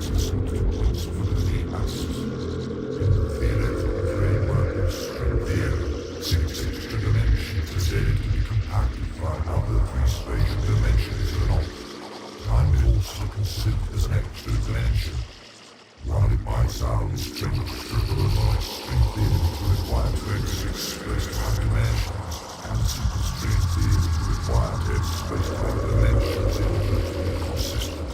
access to responsibility masks. In the electrical framework of string theory, 6 extra dimensions are said to be compacted by other 3 spatial dimensions are not. Time is also considered as an extra dimension. Rounded by sound, strange triple noise, string theory require 26 space-time dimensions, and simple string theory require 10 space-time dimensions in order to be consistent.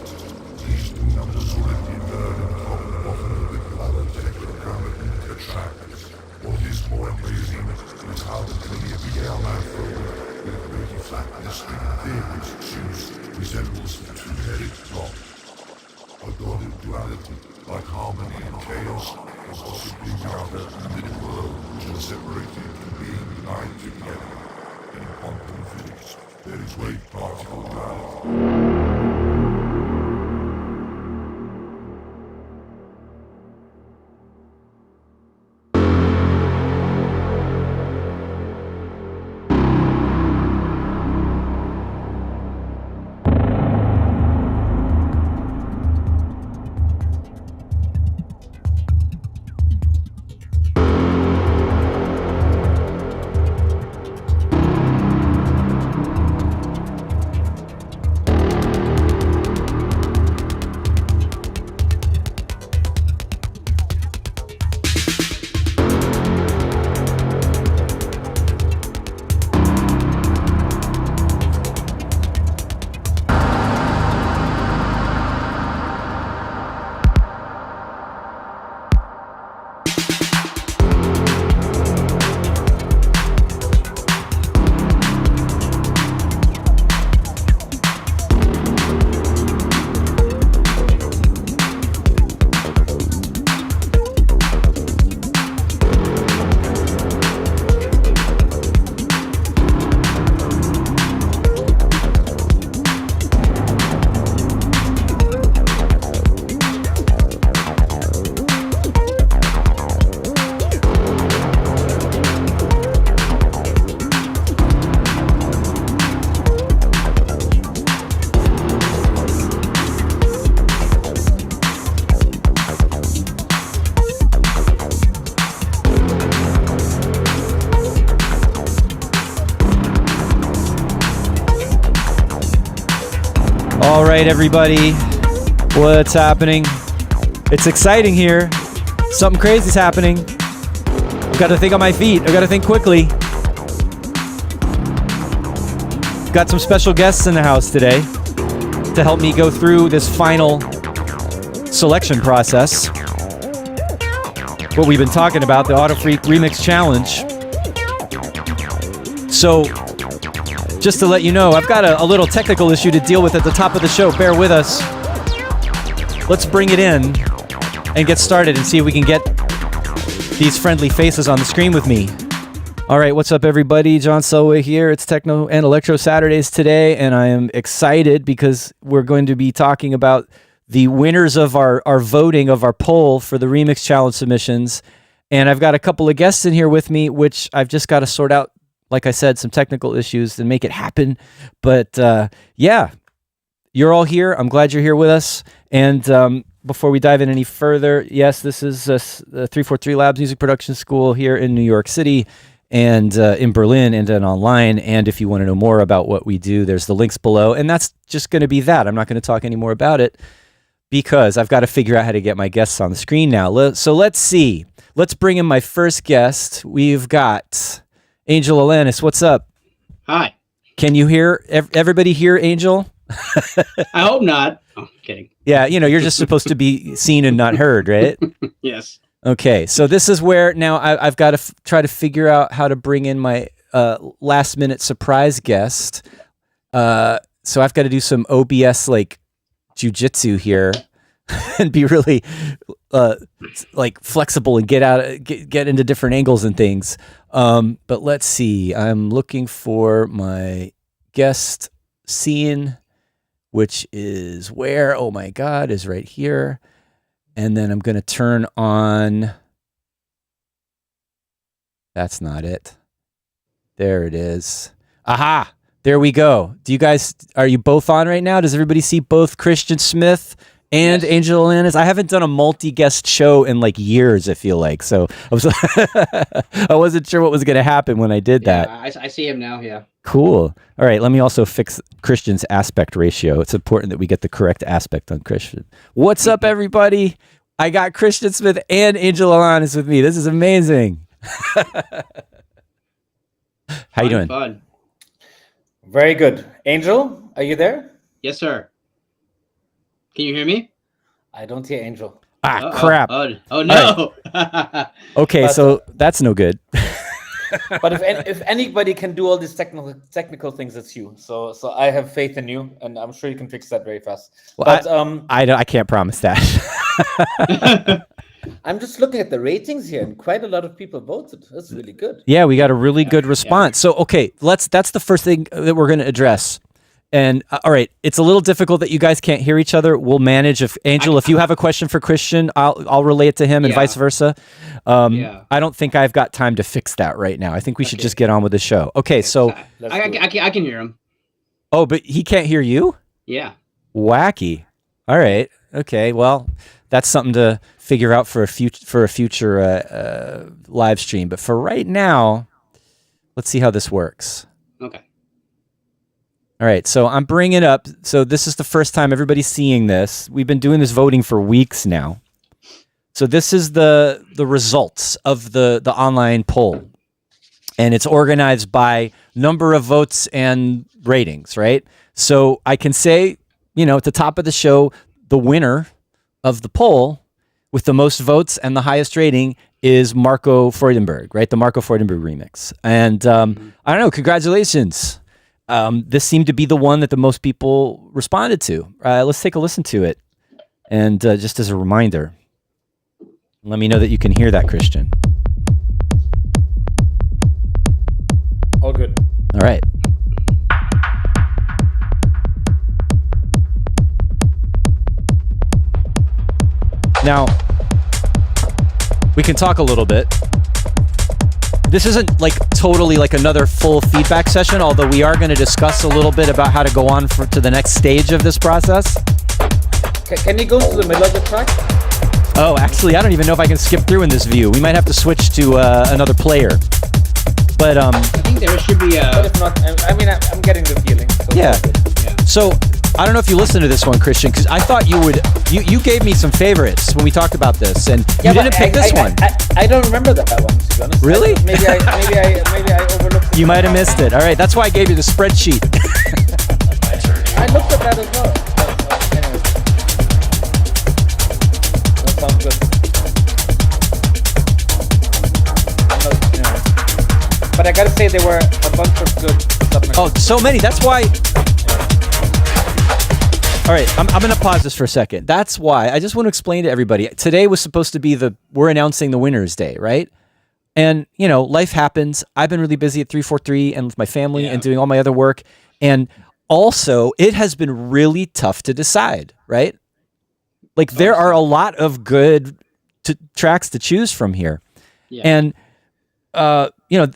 These 2 numbers already learn in common often with other techno-grammatic attractors. What is more amazing is how the clear BL manifold with really flatness string theory's juice resembles the 2-headed clock. A god of duality, like harmony and chaos, or possibly rather a middle world which are separated from being united together. In quantum physics, there is wave-particle duality. All right, everybody, what's happening? It's exciting here. Something crazy's happening. I've got to think on my feet. I've got to think quickly. Got some special guests in the house today to help me go through this final selection process. What we've been talking about, the Autofreak Remix Challenge. So, just to let you know, I've got a little technical issue to deal with at the top of the show. Bear with us. Let's bring it in and get started and see if we can get these friendly faces on the screen with me. All right, what's up, everybody? John Selway here. It's Techno and Electro Saturdays today, and I am excited because we're going to be talking about the winners of our voting of our poll for the Remix Challenge submissions. And I've got a couple of guests in here with me, which I've just got to sort out, like I said, some technical issues to make it happen. But yeah, you're all here. I'm glad you're here with us. And before we dive in any further, yes, this is 343 Labs Music Production School here in New York City and in Berlin and then online. And if you want to know more about what we do, there's the links below. And that's just going to be that. I'm not going to talk any more about it because I've got to figure out how to get my guests on the screen now. So let's see. Let's bring in my first guest. We've got Angel Alanis. What's up? Hi. Can you hear everybody hear Angel? I hope not. Oh, kidding. Yeah, you know, you're just supposed to be seen and not heard, right? Yes. Okay, so this is where now I've got to try to figure out how to bring in my last minute surprise guest. So I've got to do some OBS like jujitsu here and be really like flexible and get into different angles and things. But let's see. I'm looking for my guest scene, which is where, oh my God, is right here. And then I'm going to turn on. That's not it. There it is. Aha! There we go. Are you both on right now? Does everybody see both Christian Smith and Yes. Angel Alanis. I haven't done a multi-guest show in like years, I feel like. So I wasn't sure what was going to happen when I did that. I see him now. Yeah. Cool. All right, let me also fix Christian's aspect ratio. It's important that we get the correct aspect on Christian. What's up, everybody? I got Christian Smith and Angel Alanis with me. This is amazing. How you doing? Fun. Very good. Angel, are you there? Yes, sir. Can you hear me? I don't hear Angel. Ah, crap. Oh no. Okay, But- so that's no good. But if anybody can do all these technical things, it's you. So I have faith in you, and I'm sure you can fix that very fast. Well, But I can't promise that. I'm just looking at the ratings here, and quite a lot of people voted. That's really good. Yeah, we got a really good response. So, okay, that's the first thing that we're going to address. And all right, it's a little difficult that you guys can't hear each other. We'll manage. If Angel, if you have a question for Christian, I'll relay it to him, and Yeah. vice versa. Yeah. I don't think I've got time to fix that right now. I think we should just get on with the show. Okay, so I can hear him. oh, but he can't hear you? Yeah. Wacky. All right. Okay. Well, that's something to figure out for a future live stream. But for right now, let's see how this works. Okay. All right. So I'm bringing up. So this is the first time everybody's seeing this. We've been doing this voting for weeks now. So this is the results of the online poll, and it's organized by number of votes and ratings. Right. So I can say, at the top of the show, the winner of the poll with the most votes and the highest rating is Marco Freudenberg, right? The Marco Freudenberg remix. And I don't know, congratulations. This seemed to be the one that the most people responded to. Let's take a listen to it. And just as a reminder, let me know that you can hear that, Christian. All good. All right. Now, we can talk a little bit. This isn't like totally like another full feedback session, although we are going to discuss a little bit about how to go on to the next stage of this process. Can you go to the middle of the track? Oh, actually, I don't even know if I can skip through in this view. We might have to switch to another player. But I think there should be But if not, I'm getting the feeling. So yeah. it's all good. So I don't know if you listened to this one, Christian, because I thought you would. You gave me some favorites when we talked about this, and you didn't pick this one. I don't remember that one, to be honest. Really? Maybe I overlooked it. You might have missed it. All right, that's why I gave you the spreadsheet. I looked at that as well. Anyway. That sounds good. But I gotta say, there were a bunch of good submissions. Oh, so many. That's why. All right, I'm going to pause this for a second. That's why I just want to explain to everybody. Today was supposed to be we're announcing the Winners' Day, right? And, life happens. I've been really busy at 343 and with my family and doing all my other work. And also, it has been really tough to decide, right? Like, there are a lot of good tracks to choose from here. Yeah. And,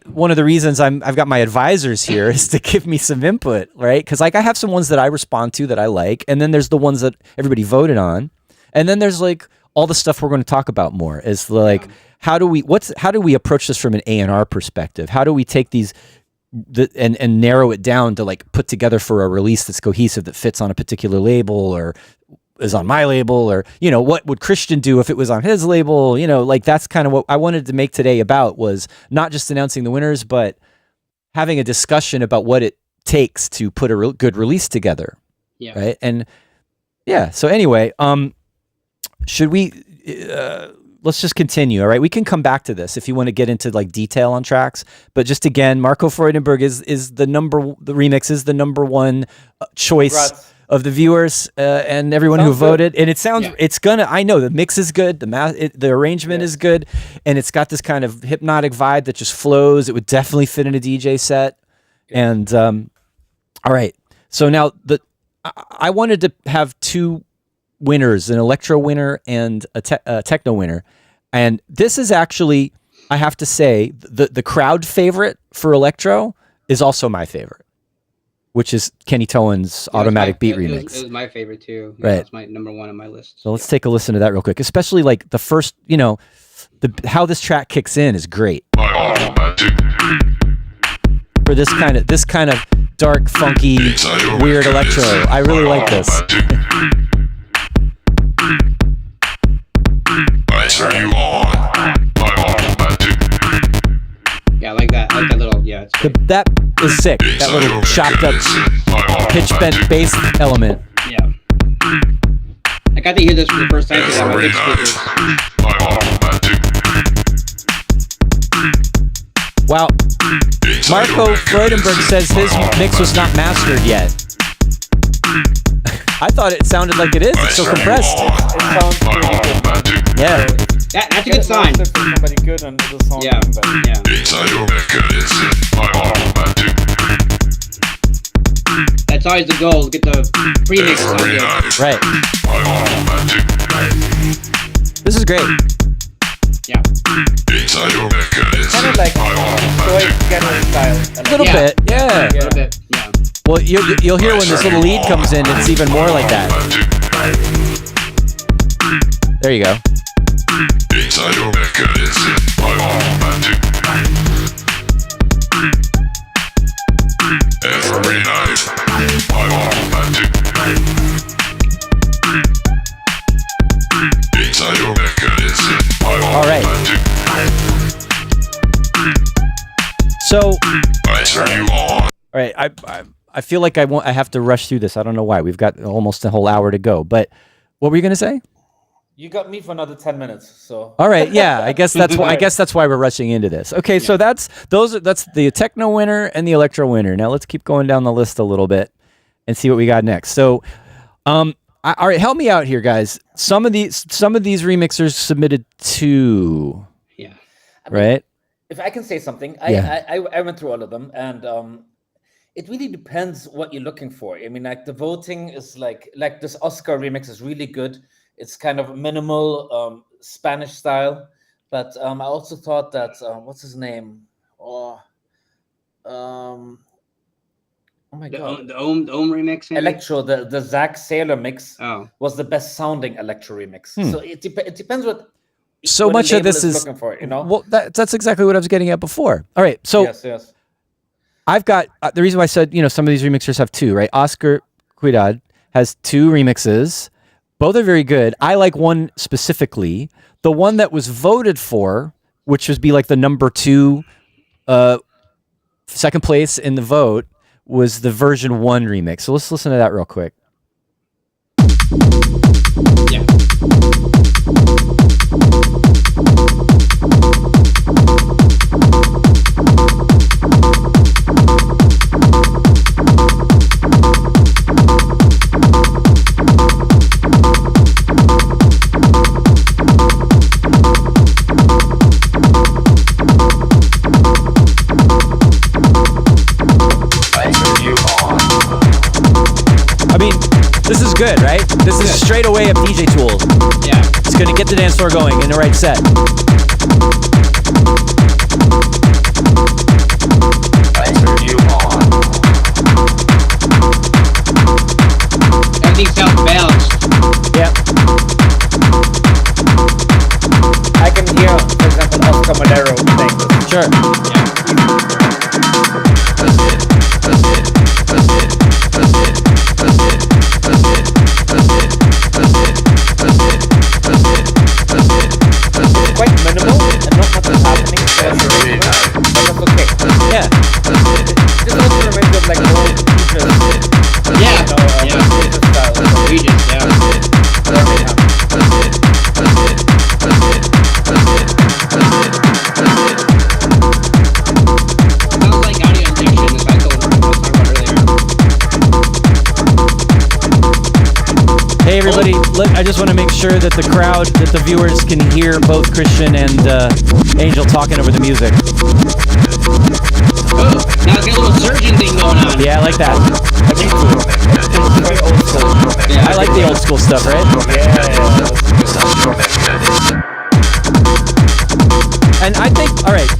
one of the reasons I've got my advisors here is to give me some input, right? Because I have some ones that I respond to that I like, and then there's the ones that everybody voted on, and then there's like all the stuff we're going to talk about more. Is like how do we approach this from an A&R perspective? How do we take these and narrow it down to like put together for a release that's cohesive, that fits on a particular label or is on my label, or what would Christian do if it was on his label? Like that's kind of what I wanted to make today about, was not just announcing the winners, but having a discussion about what it takes to put a good release together. Yeah. Right. And yeah. So anyway, should we? Let's just continue. All right. We can come back to this if you want to get into like detail on tracks. But just again, Marco Freudenberg is the remix is the number one choice. Congrats. Of the viewers and everyone who Sounds good. voted. And it sounds, I know the mix is good, the arrangement is good, and it's got this kind of hypnotic vibe that just flows. It would definitely fit in a DJ set. And all right. So now I wanted to have two winners, an Electro winner and a Techno winner. And this is actually, I have to say, the crowd favorite for Electro is also my favorite. which is Kenny Towen's Automatic Beat remix. It was my favorite too. Right. It's my number 1 on my list. So let's take a listen to that real quick, especially like the first, how this track kicks in is great. For this kind of dark, funky, weird electro. I really like this. Yeah, I like that. I like that little. Yeah, it's great. That is sick. That little chopped up, pitch bent bass element. Yeah. I got to hear this for the first time because I have my big speakers. Wow. Marco Freudenberg says his mix was not mastered yet. I thought it sounded like it is. It's so compressed. It sounds pretty good. Yeah. That's a good sign. Somebody good and it'll sound Yeah, better. yeah. That's always the goal, get the premix on good. Right. This is great. Yeah. Kind of like Troy Scanner style. A little bit. Yeah. A little bit, yeah. Well, you'll hear when this little lead comes in, it's even more like that. There you go. Every night, All right. So, all right, I feel like I have to rush through this. I don't know why. We've got almost a whole hour to go. But what were you going to say? You got me for another 10 minutes, so. All right, yeah. I guess that's why we're rushing into this. Okay, so that's the Techno Winner and the Electro Winner. Now let's keep going down the list a little bit and see what we got next. So, all right, help me out here, guys. Some of these remixers submitted 2. Yeah. Right? If I can say something, I went through all of them, and it really depends what you're looking for. I mean, like the voting is like this Oscar remix is really good. It's kind of minimal Spanish style, but I also thought that what's his name? Oh my god! The Ohm remix. Maybe? Electro, the Zach Saylor mix was the best sounding Electro remix. So it depends what. So what much of this is looking for, you know. Well, that's exactly what I was getting at before. All right, so yes. I've got the reason why I said some of these remixers have 2, right? Oscar Cuidad has 2 remixes. Both are very good. I like one specifically. The one that was voted for, which would be like the number 2, second place in the vote, was the version 1 remix. So let's listen to that real quick. Yeah. I mean, this is good, right? This is straight away a DJ tool. Yeah. It's going to get the dance floor going in the right set. Everything sounds balanced. Yeah. I can hear, for example, Oscar Madero saying this. Sure. It's quite minimal and not much is happening. But that's okay. Yeah. This also reminds me of like old features. Yeah. Feature style. Regis, sounds like audio injection, as I told her about earlier. Hey, everybody. I just want to make sure that the crowd, that the viewers can hear both Christian and Angel talking over the music. Oh, now it's got a little surgeon thing going on. Yeah, I like that. Yeah, I like the old school stuff, right? And I think, all right,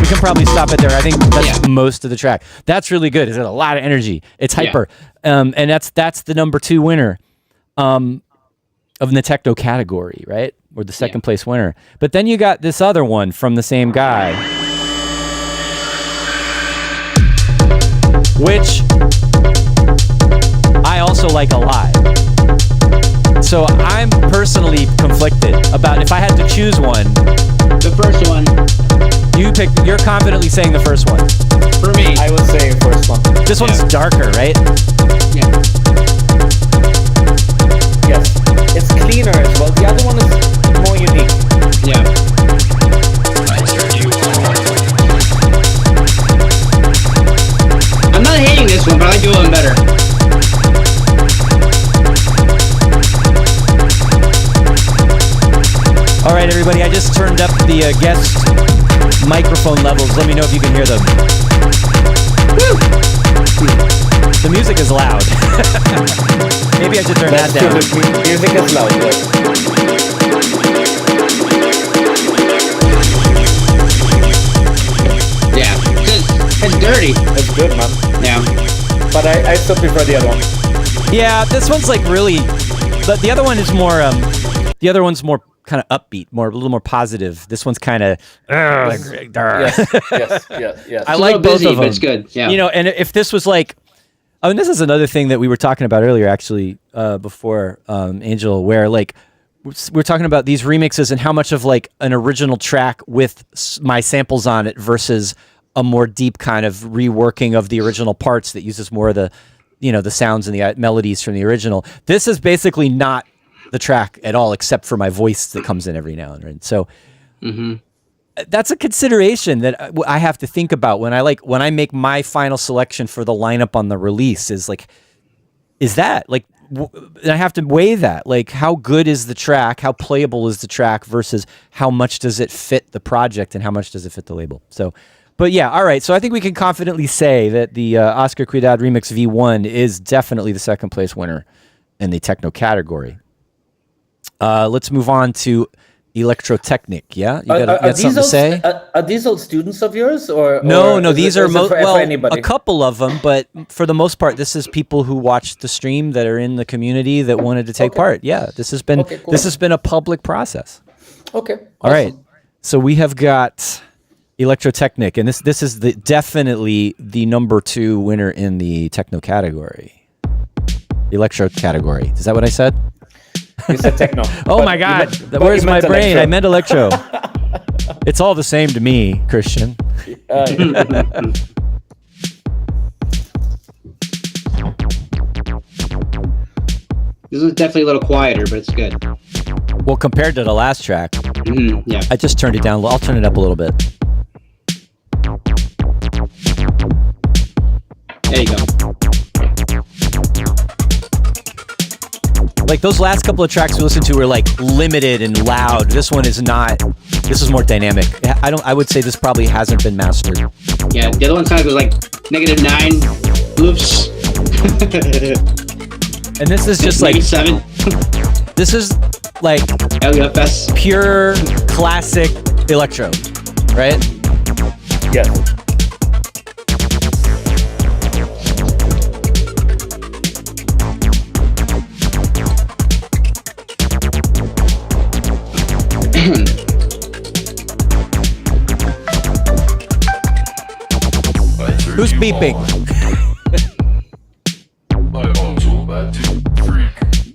we can probably stop it there. I think that's most of the track. That's really good. It's got a lot of energy. It's hyper. And that's the number 2 winner of the techno category, right? Or the second place winner. But then you got this other one from the same guy, which I also like a lot. So I'm personally conflicted about if I had to choose one. The first one. You're confidently saying the first one. For me. I would say first one. This one's darker, right? Yeah. Yes. It's cleaner as well. The other one is more unique. Yeah. I'm not hating this one, but I like the other one better. All right, everybody, I just turned up the guest microphone levels. Let me know if you can hear them. Woo! The music is loud. Maybe I should turn that down. The music is loud. Yeah. It's dirty. It's good, man. Yeah. But I still prefer the other one. Yeah, this one's like really, but the other one is more, the other one's more kind of upbeat, a little more positive. This one's kind of yes. I like both of them. But it's good. Yeah. You know, and if this was like, I mean, this is another thing that we were talking about earlier, actually, before Angel, where like we're talking about these remixes and how much of like an original track with my samples on it versus a more deep kind of reworking of the original parts that uses more of the, you know, the sounds and the melodies from the original. This is basically not the track at all, except for my voice that comes in every now and then. So that's a consideration that I have to think about when I make my final selection for the lineup on the release. Is like, is that like, I have to weigh that. Like, how good is the track? How playable is the track versus how much does it fit the project and how much does it fit the label? So, but yeah, all right. So I think we can confidently say that the Oscar Cuidad Remix V1 is definitely the second place winner in the techno category. Let's move on to Electro Technic. Yeah, you got something to say? Are these all students of yours, or no? These are for anybody? A couple of them, but for the most part, this is people who watched the stream that are in the community that wanted to take part. Yeah, this has been this has been a public process. Okay. Awesome. All right, so we have got Electro Technic, and this is definitely the number 2 winner in the techno category. Electro category. Is that what I said? You said techno. Oh my God! Where's my brain? Electro. I meant electro. It's all the same to me, Christian. This is definitely a little quieter, but it's good. Well, compared to the last track, Yeah. I just turned it down. I'll turn it up a little bit. There you go. Like those last couple of tracks we listened to were like limited and loud. This one is not. This is more dynamic. I would say this probably hasn't been mastered. Yeah, the other one sounded like -9 loops. And this is just like 7. This is like LUFS. pure classic electro, right? Yes. Who's beeping?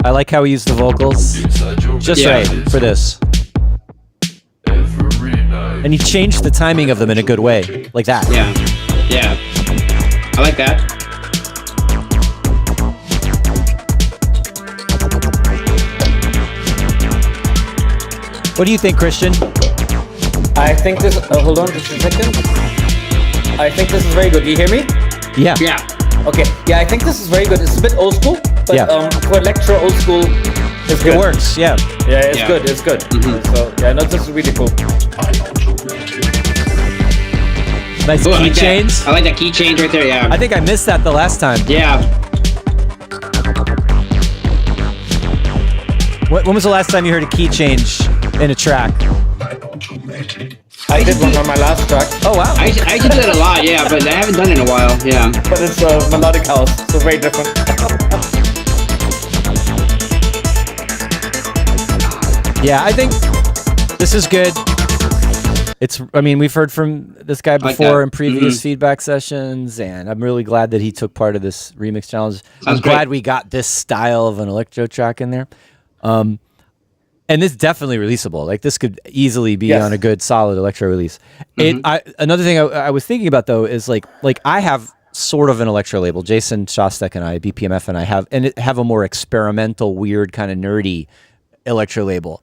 I like how he used the vocals. Just right for this. And he changed the timing of them in a good way. Like that. Yeah. Yeah. I like that. What do you think, Christian? I think this. Hold on just a second. I think this is very good. Do you hear me? Yeah. Yeah. Okay. Yeah, I think this is very good. It's a bit old school, but for electro, old school is good. It works, yeah. Yeah, it's good. It's good. So yeah, no, this is really cool. Nice Ooh, key chains. I like that key change right there. Yeah. I think I missed that the last time. Yeah. When was the last time you heard a key change in a track? I did one on my last track. Oh wow! I used to do that a lot, yeah, but I haven't done it in a while. Yeah. But it's a melodic house, so very different. Yeah, I think this is good. I mean, we've heard from this guy before in previous feedback sessions, and I'm really glad that he took part of this remix challenge. I'm glad we got this style of an electro track in there. And this definitely releasable. Like this could easily be on a good solid electro release. Another thing I was thinking about though is like I have sort of an electro label. Jason Shostak and I, BPMF, and I have a more experimental, weird, kind of nerdy electro label.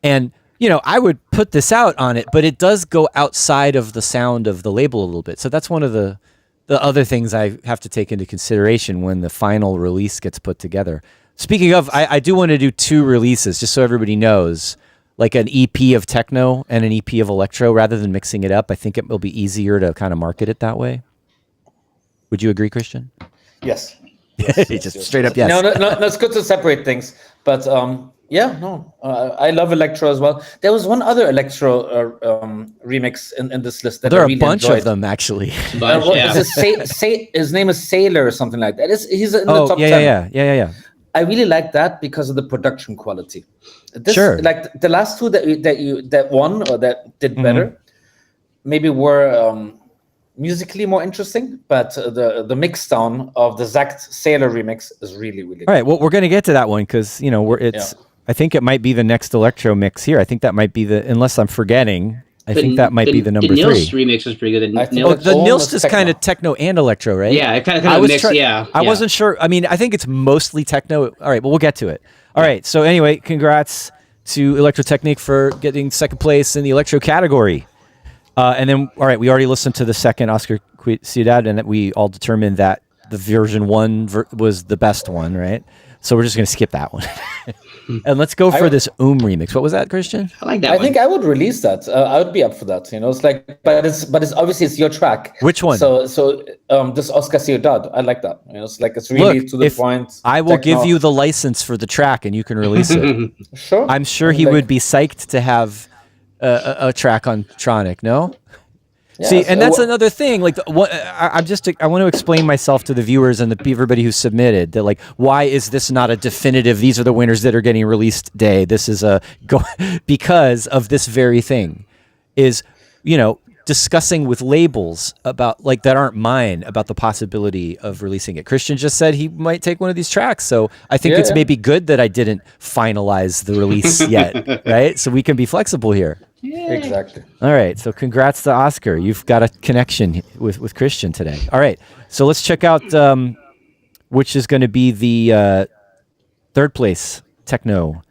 And I would put this out on it, but it does go outside of the sound of the label a little bit. So that's one of the other things I have to take into consideration when the final release gets put together. Speaking of, I do want to do 2 releases, just so everybody knows, like an EP of techno and an EP of electro, rather than mixing it up. I think it will be easier to kind of market it that way. Would you agree, Christian? Yes. Just straight up yes. No, it's good to separate things, but I love electro as well. There was one other electro remix in this list that there I are really a bunch enjoyed. of them actually. His name is Sailor or something like that. He's in the top 10. Yeah. I really like that because of the production quality. Sure. Like the last 2 that won or that did better, maybe were musically more interesting, but the mix down of the Zact Sailor remix is really, really good. All right, well, we're going to get to that one because, I think it might be the next electro mix here. I think that might be unless I'm forgetting, I think that might be the number 3. The Nils remix was pretty good. The Nils is kind of techno and electro, right? Yeah, it kind of mixed, I wasn't sure. I mean, I think it's mostly techno. All right, well, we'll get to it. All right, so anyway, congrats to Electrotechnique for getting second place in the electro category. And then, all right, we already listened to the second Oscar Ciudad, and we all determined that the version 1 was the best one, right? So we're just going to skip that one. And let's go for this remix. What was that, Christian? I like that I think I would release that. I would be up for that. It's like, but it's obviously it's your track. Which one? So this Oscar Ciudad, I like that. It's like it's really to the point. I will give you the license for the track, and you can release it. Sure. I'm sure he would be psyched to have a track on Tronic. No. Yeah, see, and that's another thing. Like, I want to explain myself to the viewers and everybody who submitted that, like, why is this not a definitive? These are the winners that are getting released day. This is because of this very thing, is discussing with labels about that aren't mine about the possibility of releasing it. Christian just said he might take one of these tracks, so I think it's maybe good that I didn't finalize the release yet, right? So we can be flexible here. Yeah. Exactly. All right. So congrats to Oscar. You've got a connection with Christian today. All right. So let's check out which is going to be the third place techno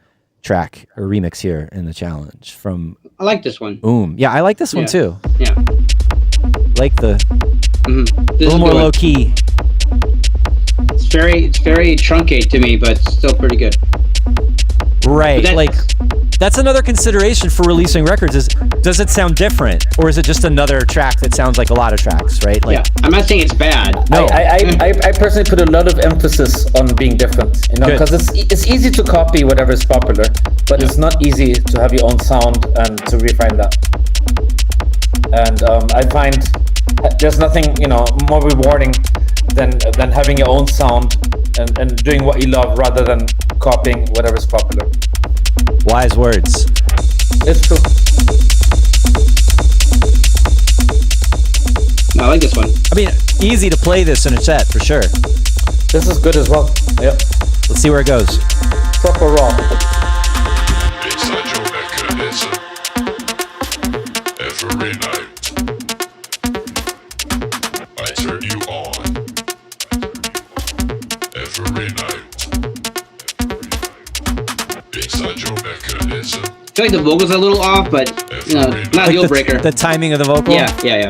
track or remix here in the challenge from. I like this one. Yeah, I like this one too. Yeah. Like the a little more low key. It's very truncate to me, but still pretty good. Right. That's another consideration for releasing records is, does it sound different, or is it just another track that sounds like a lot of tracks, right? I'm not saying it's bad. No. I personally put a lot of emphasis on being different, because it's easy to copy whatever is popular, but it's not easy to have your own sound and to refine that. And I find there's nothing, more rewarding than having your own sound and doing what you love rather than copying whatever is popular. Wise words. It's true. No, I like this one. I mean, easy to play this in a set for sure. This is good as well. Yep. Let's see where it goes. Proper raw. Inside your mechanism. Every night. I turn you on. Every night. Inside your mechanism. I feel like the vocals are a little off, but not a deal breaker. The timing of the vocal. Yeah. I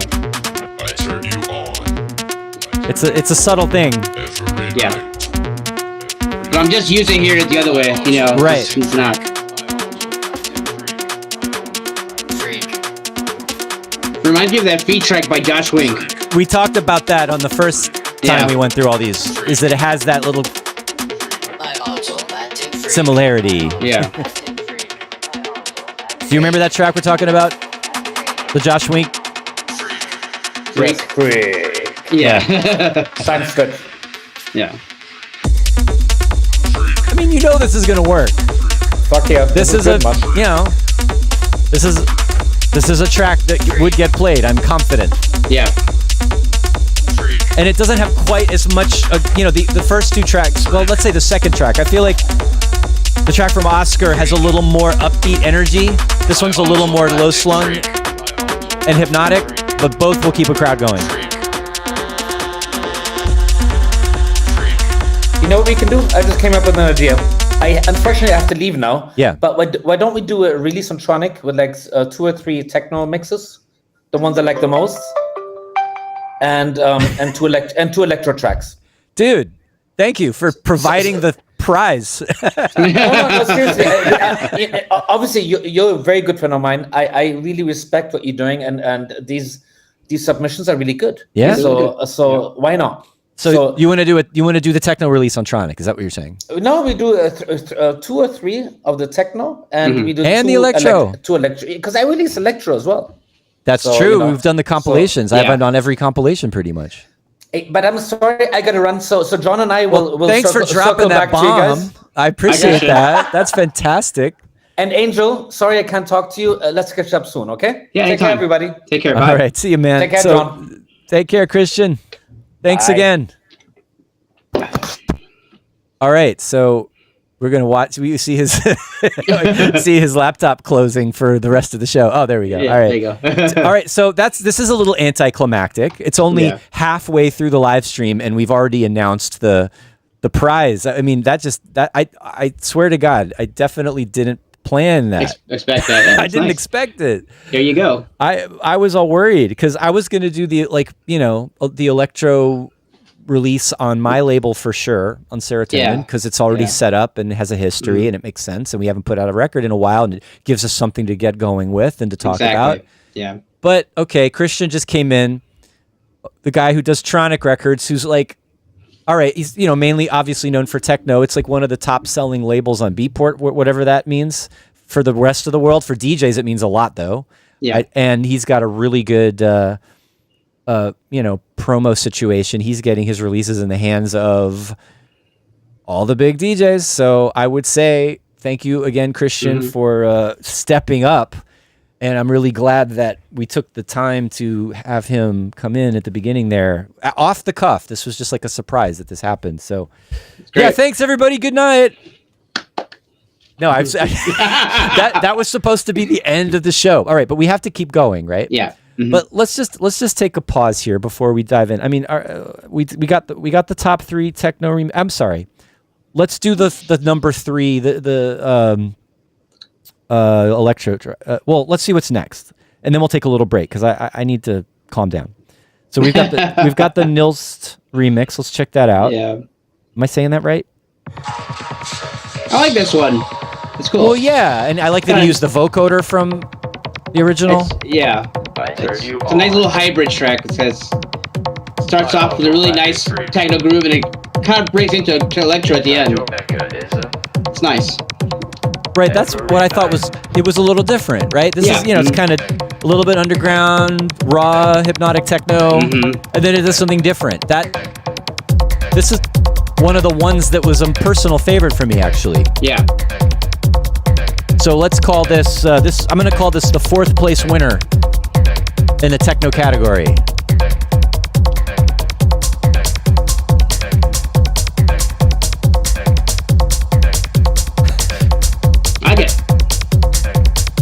turn you on. It's a subtle thing. Yeah. But I'm just using here the other way, Right. It's not. Reminds me of that feat track by Josh Wink. We talked about that on the first time we went through all these. Is that it has that little similarity. Yeah. Do you remember that track we're talking about? The Josh Wink. Freak. Yeah. Sounds good. Yeah. I mean, you know this is gonna work. Fuck yeah. This is good, a, man. you know, this is a track that would get played. I'm confident. Yeah. And it doesn't have quite as much, the first two tracks. Well, let's say the second track. I feel like the track from Oscar has a little more upbeat energy. This one's a little more low slung and hypnotic, but both will keep a crowd going. You know what we can do? I just came up with an idea. I unfortunately have to leave now. Yeah. But why don't we do a release on Tronic with like 2 or 3 techno mixes, the ones I like the most, and two electro tracks. Dude, thank you for providing the prize. No, seriously. Obviously, you're a very good friend of mine. I really respect what you're doing, and these submissions are really good. Yeah. So why not? So you want to do it? You want to do the techno release on Tronic? Is that what you're saying? No, we do 2 or 3 of the techno, and we do and the electro. 2 electro, because I release electro as well. That's true. We've done the compilations. yeah. I've been on every compilation pretty much. But I'm sorry, I gotta run. So John and I will. Thanks for dropping that back to you bomb. guys. I appreciate that. That's fantastic. And Angel, sorry I can't talk to you. Let's catch up soon, okay? Yeah, Take care, anytime. everybody. Take care. Bye. All right, see you, man. Take care, John. Take care, Christian. Thanks Bye. again. All right, so we're gonna watch. We see his laptop closing for the rest of the show. Oh, there we go. Yeah, All right, there you go. all right. So this is a little anticlimactic. It's only halfway through the live stream, and we've already announced the prize. I mean, I swear to God, I definitely didn't plan that. Expect that. Yeah, I didn't expect it. There you go. I was all worried because I was gonna do the electro release on my label for sure on Serotonin because it's already set up and has a history and it makes sense, and we haven't put out a record in a while, and it gives us something to get going with and to talk about. Yeah. But okay, Christian just came in, the guy who does Tronic Records, who's like, all right, he's mainly obviously known for techno. It's like one of the top selling labels on Beatport, whatever that means for the rest of the world. For DJs, it means a lot though. Yeah. And he's got a really good promo situation. He's getting his releases in the hands of all the big DJs. So I would say thank you again, Christian, for stepping up. And I'm really glad that we took the time to have him come in at the beginning there, off the cuff. This was just like a surprise that this happened. So yeah, thanks everybody. Good night. No, that was supposed to be the end of the show. All right, but we have to keep going, right? Yeah. But let's just take a pause here before we dive in. I mean, we got the top 3 techno. I'm sorry. Let's do the number 3, the electro. Well, let's see what's next, and then we'll take a little break because I need to calm down. So we've got the Nilst remix. Let's check that out. Yeah. Am I saying that right? I like this one. It's cool. Well, yeah, and I like that he used the vocoder from the original. It's a nice little hybrid track. It starts off with a really nice techno groove, and it kind of breaks into electro at the end. It's nice. Right, that's what I thought it was a little different, right? This is, it's kind of a little bit underground, raw, hypnotic techno, and then it does something different. This is one of the ones that was a personal favorite for me, actually. Yeah. So let's call this, I'm going to call this the 4th place winner in the techno category.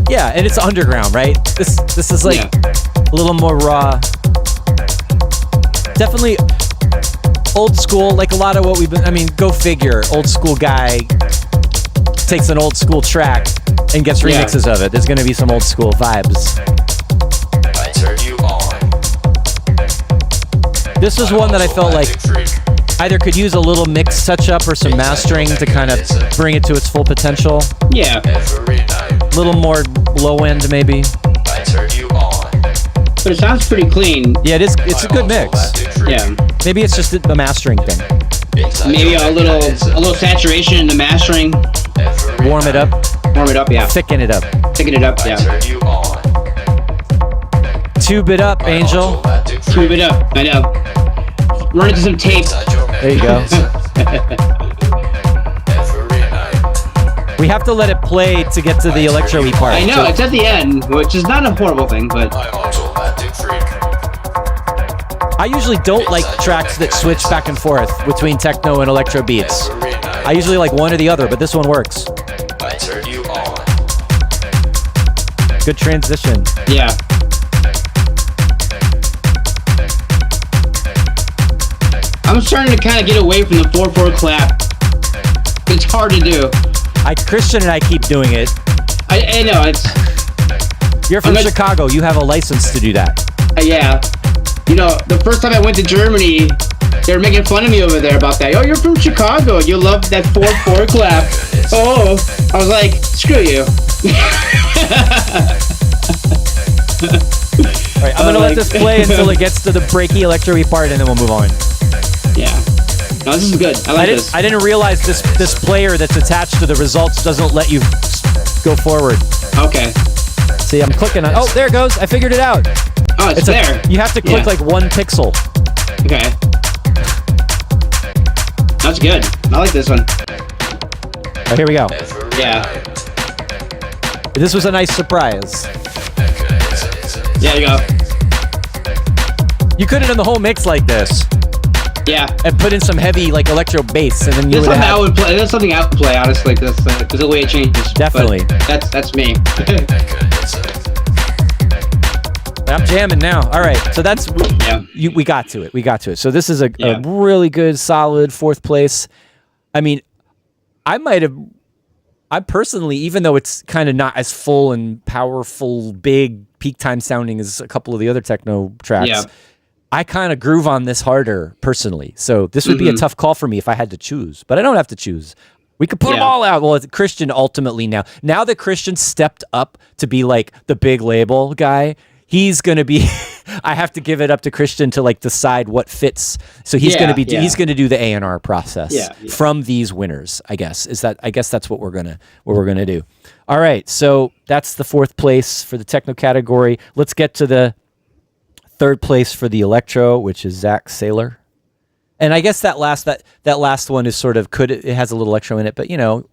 Yeah, and it's underground, right? This is like a little more raw. Definitely old school, like a lot of what we've been. I mean, go figure. Old school guy takes an old school track and gets remixes of it. There's going to be some old school vibes. I turn you on. This was one that I felt like either could use a little mix touch up or some mastering to kind of bring it to its full potential. Yeah. A little more low end, maybe. I turn you on. But it sounds pretty clean. Yeah, it is. It's a good mix. Yeah. Maybe it's just the mastering thing. Maybe a little saturation in the mastering. Warm it up. Warm it up, yeah. Thicken it up. Thicken it up, yeah. I turn you on. Tube it up, Angel. Tube it up. I know. Run into some tape. There you go. We have to let it play to get to the electro-y part. I know, it's at the end, which is not a horrible thing, but... I usually don't like tracks that switch back and forth between techno and electro beats. I usually like one or the other, but this one works. Good transition. Yeah. I'm starting to kind of get away from the 4/4 clap. It's hard to do. Christian and I keep doing it. I know, it's... You're from Chicago. You have a license to do that. Yeah. You know, the first time I went to Germany, they were making fun of me over there about that. Oh, you're from Chicago. You love that 4/4 clap. Oh, I was like, screw you. All right, I'm going to let this play until it gets to the breaky electro-y part, and then we'll move on. Yeah. No, this is good. I like this. I didn't realize this player that's attached to the results doesn't let you go forward. Okay. See, I'm clicking on... Oh, there it goes. I figured it out. Oh, it's there. You have to click like 1 pixel. Okay. That's good. I like this one. Oh, here we go. Yeah. This was a nice surprise. Yeah, you go. You could have done the whole mix like this. Yeah. And put in some heavy like electro bass, and then you would have. That's something I would play, honestly, because the way it changes. Definitely. But that's me. I'm jamming now. All right, so that's yeah. We got to it. So this is a really good, solid 4th place. I mean, I personally, even though it's kind of not as full and powerful, big, peak time sounding as a couple of the other techno tracks, I kind of groove on this harder personally. So this would be a tough call for me if I had to choose, but I don't have to choose. We could put them all out. Well, it's Christian ultimately now. Now that Christian stepped up to be like the big label guy, he's going to be, I have to give it up to Christian to like decide what fits. So he's going to be, he's going to do the A&R process from these winners, I guess. I guess that's what we're going to do. All right. So that's the 4th place for the techno category. Let's get to the 3rd place for the electro, which is Zach Saylor. And I guess that last one is sort of, it has a little electro in it, but you know,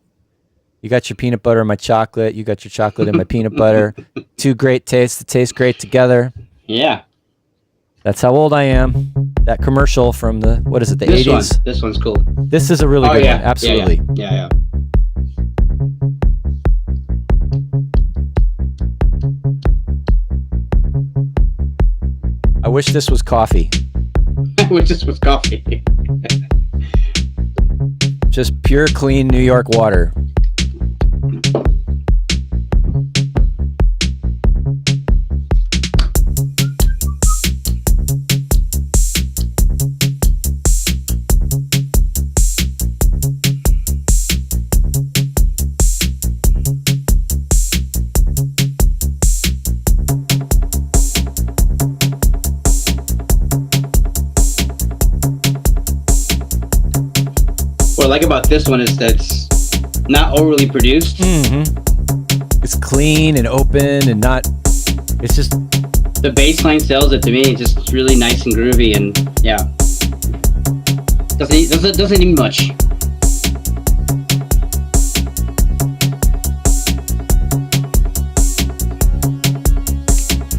you got your peanut butter and my chocolate. You got your chocolate and my peanut butter. 2 great tastes that taste great together. Yeah. That's how old I am. That commercial from the 80s? This one's cool. This is a really good one. Absolutely. Yeah. I wish this was coffee. I wish this was coffee. Just pure, clean New York water. What I like about this one is that it's not overly produced. It's clean and open and not. It's just the bass line sells it to me. It's just really nice and groovy, and doesn't need much.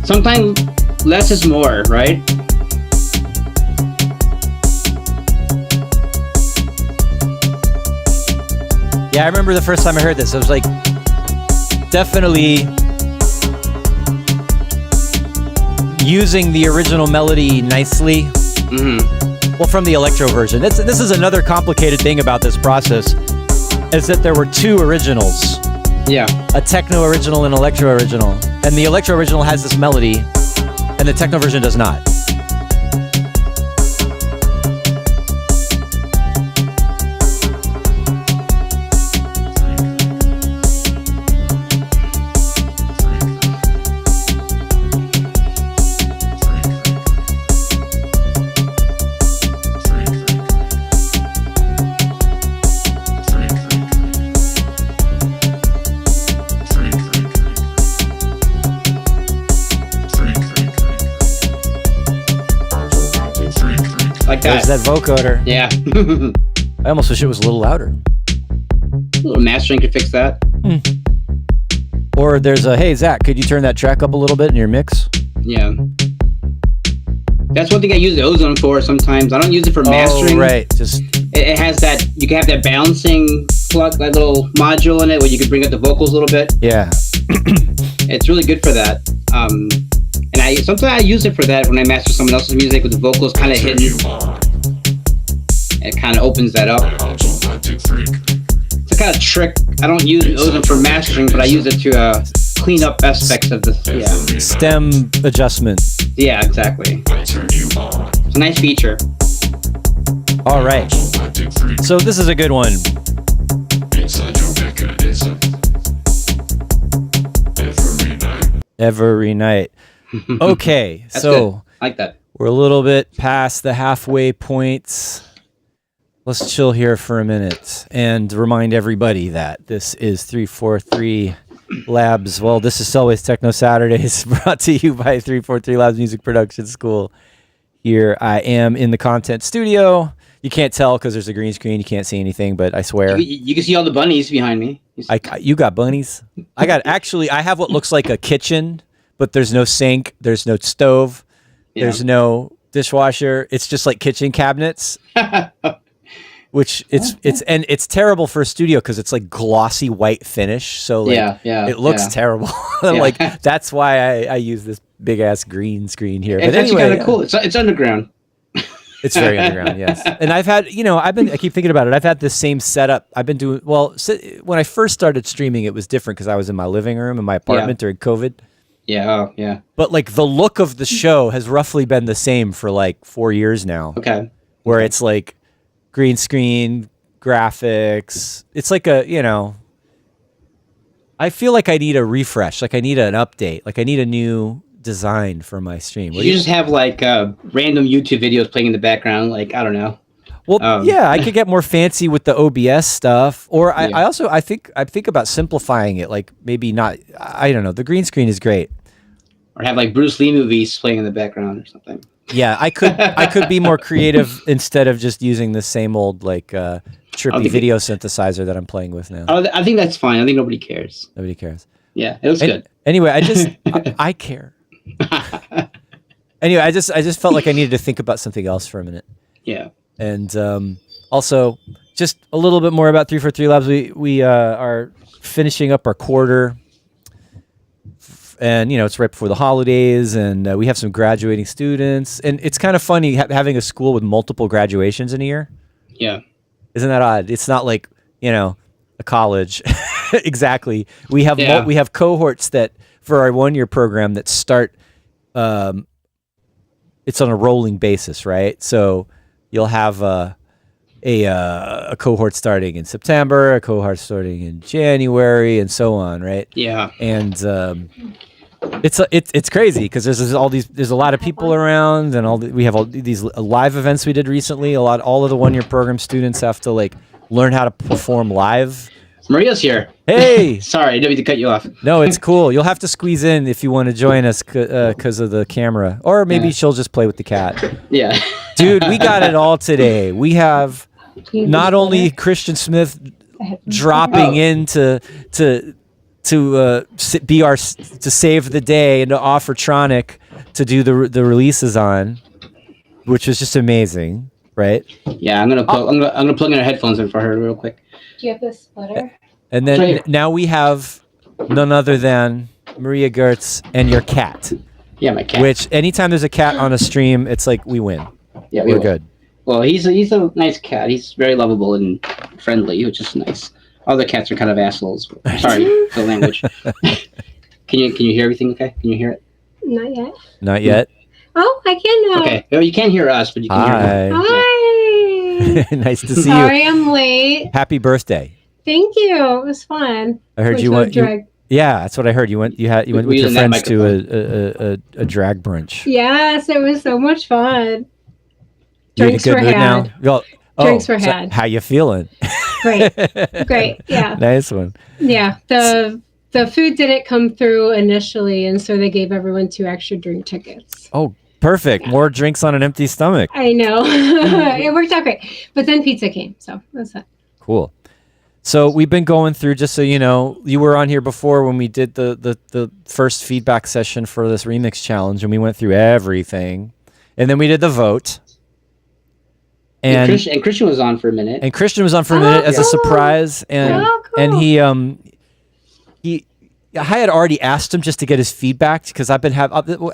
Sometimes less is more, right? Yeah, I remember the first time I heard this. I was like, definitely using the original melody nicely. Well, from the electro version. This is another complicated thing about this process, is that there were 2 originals. Yeah. A techno original and electro original. And the electro original has this melody, and the techno version does not. like that. There's that vocoder. Yeah. I almost wish it was a little louder. A little mastering could fix that. Or there's a, hey, Zach, could you turn that track up a little bit in your mix? Yeah. That's one thing I use the Ozone for sometimes. I don't use it for mastering. Oh, right. Just it has that, you can have that balancing plug, that little module in it where you can bring up the vocals a little bit. Yeah. It's really good for that. And sometimes I use it for that when I master someone else's music with the vocals kind of hidden. It kind of opens that up. It's a kind of trick. I don't use Ozone for mastering, but I use it to clean up aspects of the stem adjustment. Yeah, exactly. It's a nice feature. All right. So this is a good one. Every night. Okay, so good. I like that. We're a little bit past the halfway point. Let's chill here for a minute and remind everybody that this is 343 Labs. Well, this is Selway's Techno Saturdays, brought to you by 343 Labs Music Production School. Here I am in the content studio. You can't tell because there's a green screen. You can't see anything, but I swear. You can see all the bunnies behind me. You got bunnies? I have what looks like a kitchen, but there's no sink. There's no stove. Yeah. There's no dishwasher. It's just like kitchen cabinets. Which it's terrible for a studio because it's like glossy white finish. So like it looks terrible. Like that's why I use this big ass green screen here. It's actually kind of cool. It's underground. It's very underground, yes. And I've had, I keep thinking about it. I've had this same setup. I've been doing, when I first started streaming, it was different because I was in my living room in my apartment during COVID. Yeah. But like the look of the show has roughly been the same for like 4 years now. Okay. Where it's like green screen, graphics. It's like I feel like I need a refresh. Like I need an update. Like I need a new design for my stream. You just have like random YouTube videos playing in the background. Like, I don't know. Well, I could get more fancy with the OBS stuff. Or I think about simplifying it. Like maybe not, I don't know. The green screen is great. Or have like Bruce Lee movies playing in the background or something. Yeah, I could be more creative instead of just using the same old like trippy video synthesizer that I'm playing with now. I think that's fine. I think nobody cares. Nobody cares. Yeah, it looks good. Anyway, I care. Anyway, I just felt like I needed to think about something else for a minute. Yeah. And also just a little bit more about 343 Labs. We are finishing up our quarter. And, it's right before the holidays, and we have some graduating students. And it's kind of funny having a school with multiple graduations in a year. Yeah. Isn't that odd? It's not like, a college. Exactly. We have cohorts that, for our 1-year program, that start, it's on a rolling basis, right? So you'll have a cohort starting in September, a cohort starting in January, and so on, right? Yeah. And it's crazy because there's a lot of people around, and we have all these live events we did recently. All of the 1-year program students have to like learn how to perform live. Maria's here. Hey. Sorry, I didn't mean to cut you off. No, it's cool. You'll have to squeeze in if you want to join us because of the camera, or maybe she'll just play with the cat. Yeah. Dude, we got it all today. We have not only Christian Smith dropping in to save the day and to offer Tronic to do the releases on, which was just amazing, right? Yeah, I'm gonna plug in her headphones in for her real quick. Do you have the splitter? And then now we have none other than Maria Gertz and your cat. Yeah, my cat. Which anytime there's a cat on a stream, it's like we win. Yeah, we're good. Well, he's a nice cat. He's very lovable and friendly, which is nice. Other cats are kind of assholes. Sorry for the language. Can you hear everything? Okay, can you hear it? Not yet. Not yet. Oh, I can now. Okay, well, you can't hear us, but you can hear me. Hi. Nice to see you. Sorry, I'm late. Happy birthday. Thank you. It was fun. I heard yeah, that's what I heard. You went with your friends to a drag brunch. Yes, it was so much fun. Drinks were had. Well, Drinks were had. How you feeling? Great. Yeah. Nice one. Yeah. The food didn't come through initially, and so they gave everyone 2 extra drink tickets. Oh, Perfect. More drinks on an empty stomach. I know. It worked out great. But then pizza came, so that's it. Cool. So we've been going through, just so you know, you were on here before when we did the first feedback session for this remix challenge, and we went through everything. And then we did the vote. And Christian was on for a minute. And Christian was on for a minute as a surprise. And and he I had already asked him just to get his feedback, because I've been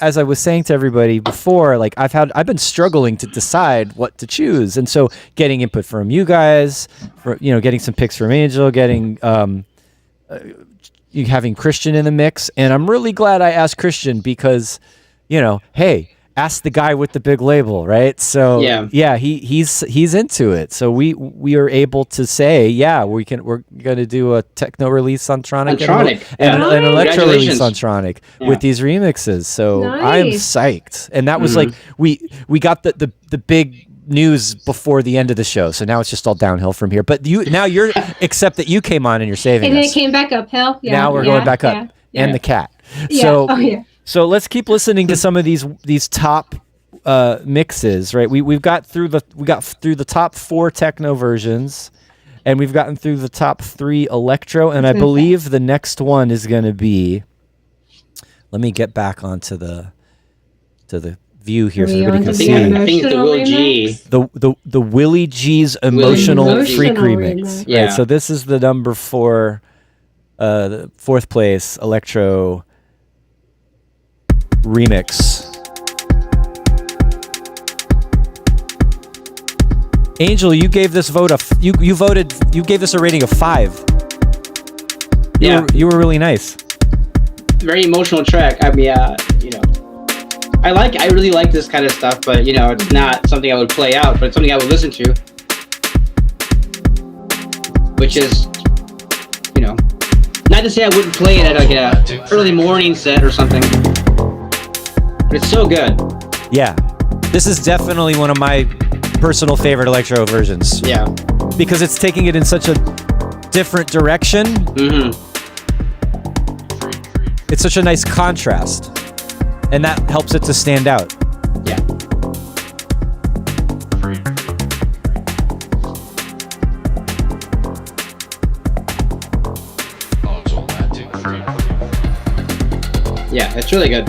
as I was saying to everybody before, like I've been struggling to decide what to choose, and so getting input from you guys, getting some picks from Angel, getting having Christian in the mix, and I'm really glad I asked Christian, because hey, ask the guy with the big label, right? So yeah, he's into it. So we are able to say, we're gonna do a techno release on Tronic and an electro release on Tronic with these remixes. So I'm psyched. And that was like we got the big news before the end of the show. So now it's just all downhill from here. But you're except that you came on and you're saving and us. And it came back uphill. Yeah. Now we're going back up. And the cat. Yeah. So let's keep listening to some of these top mixes, right? We got through the top 4 techno versions, and we've gotten through the top 3 electro, and I believe the next one is going to be. Let me get back onto the view here so everybody can see. I think it's the Will G. The Willie G's emotional freak remix. Yeah. Right, so this is the number 4, the 4th place electro remix. Angel, you gave this vote you gave this a rating of 5. You were really nice. Very emotional track. I mean, I really like this kind of stuff, but it's not something I would play out, but it's something I would listen to. Which is, not to say I wouldn't play it at like a early morning set or something. But it's so good. Yeah. This is definitely one of my personal favorite electro versions. Yeah. Because it's taking it in such a different direction. Mm-hmm. It's such a nice contrast. And that helps it to stand out. Yeah. Yeah, it's really good.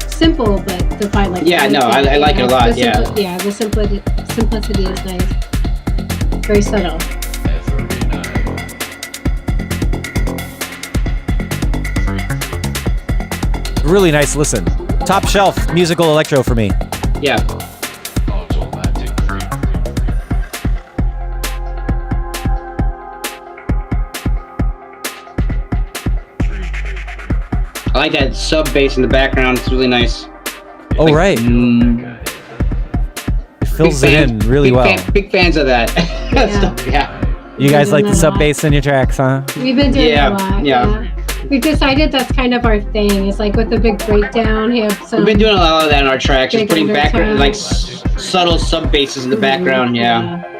Simple, but defined like. Yeah, no, I like it a lot. The simplicity is nice. Very subtle. Really nice listen. Top shelf musical electro for me. Yeah. I like that sub bass in the background. It's really nice. Oh, right. It fills it in really well. Big fans of that. Yeah. You guys like the sub bass in your tracks, huh? We've been doing a lot. Yeah. We've decided that's kind of our thing. It's like with the big breakdown. We've been doing a lot of that in our tracks. Just putting background, like subtle sub basses in the background. Yeah.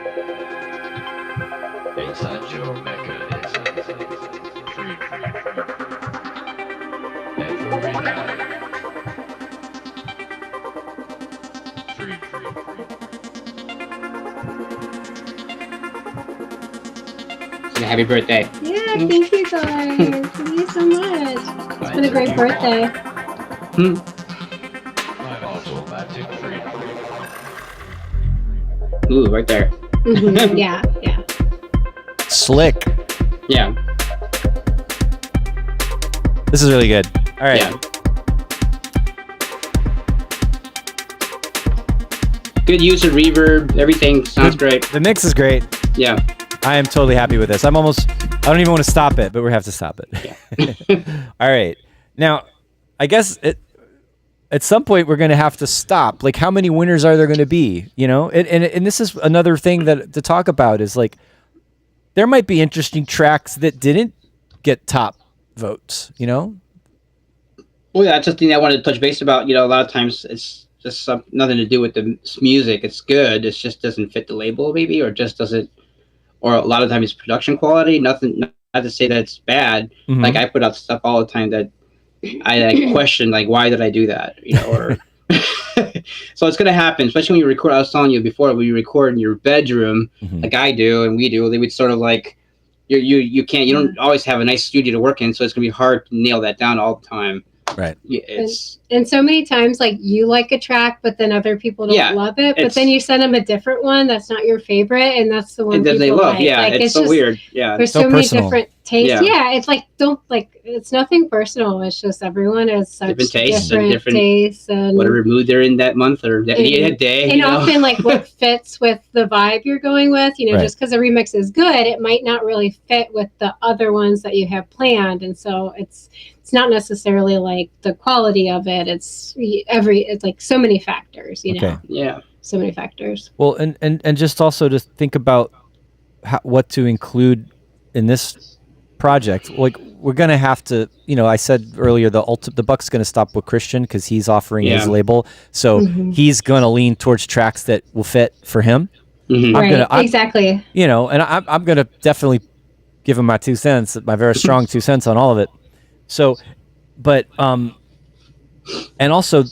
Happy birthday. Yeah, thank you guys. Thank you so much. It's been a great birthday. Ooh, right there. Mm-hmm. Yeah. Slick. Yeah. This is really good. All right. Yeah. Good use of reverb. Everything sounds great. The mix is great. Yeah. I am totally happy with this. I don't even want to stop it, but we have to stop it. Yeah. All right. Now, I guess at some point we're going to have to stop. Like, how many winners are there going to be? And this is another thing that to talk about is like, there might be interesting tracks that didn't get top votes, Well, yeah, that's the thing I wanted to touch base about. A lot of times it's just nothing to do with the music. It's good. It just doesn't fit the label maybe, or just doesn't. Or a lot of times it's production quality, not not to say that it's bad. Mhm. Like I put out stuff all the time that I like question, like why did I do that? You know, or so it's gonna happen, especially when you record. I was telling you before, when you record in your bedroom, Mhm. like I do and we do, they would sort of like you don't always have a nice studio to work in, so it's gonna be hard to nail that down all the time. Right. Yeah, it's And so many times, like you like a track, but then other people don't Yeah, love it. But it's- then you send them a different one that's not your favorite, and that's the one and that they people love. like. Yeah, Like, it's so just, weird. Yeah, There's So so many personal. different tastes. Yeah. Yeah, it's like it's nothing personal. It's just everyone has such Different tastes and different different- tastes and whatever mood they're in that month or that And- day. and you know? often like what fits with the vibe you're going with. You know, Right. just because a remix is good, it might not really fit with the other ones that you have planned, and so it's not necessarily like the quality of it. It's like so many factors. You know, Okay. Yeah, so many factors. Well, and just also to think about what to include in this project. Like we're gonna have to, you know, I said earlier the buck's gonna stop with Christian because he's offering his Yeah. label, so Mhm. he's gonna lean towards tracks that will fit for him. Mhm. I'm Exactly. You know, and I'm gonna definitely give him my 2 cents, my very strong 2 cents on all of it. So, but and also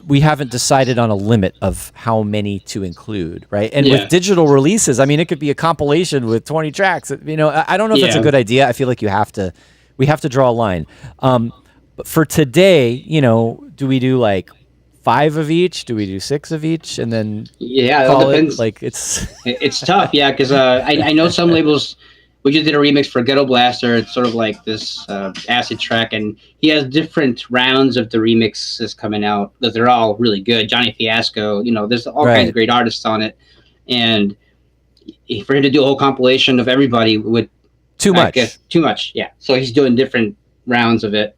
we haven't decided on a limit of how many to include, right? And Yeah. with digital releases, I mean, it could be a compilation with 20 tracks. You know, I don't know if that's a Yeah. good idea. I feel like we have to draw a line. But for today, you know, do we do like 5 of each? Do we do 6 of each, and then Yeah, it call all depends. it? Like it's It's tough, yeah, because I know some labels. We just did a remix for Ghetto Blaster. It's sort of like this acid track, and he has different rounds of the remixes coming out. That they're all really good. Johnny Fiasco, you know, there's all Right. kinds of great artists on it, and for him to do a whole compilation of everybody would too I much. guess, too much. Yeah, so he's doing different rounds of it.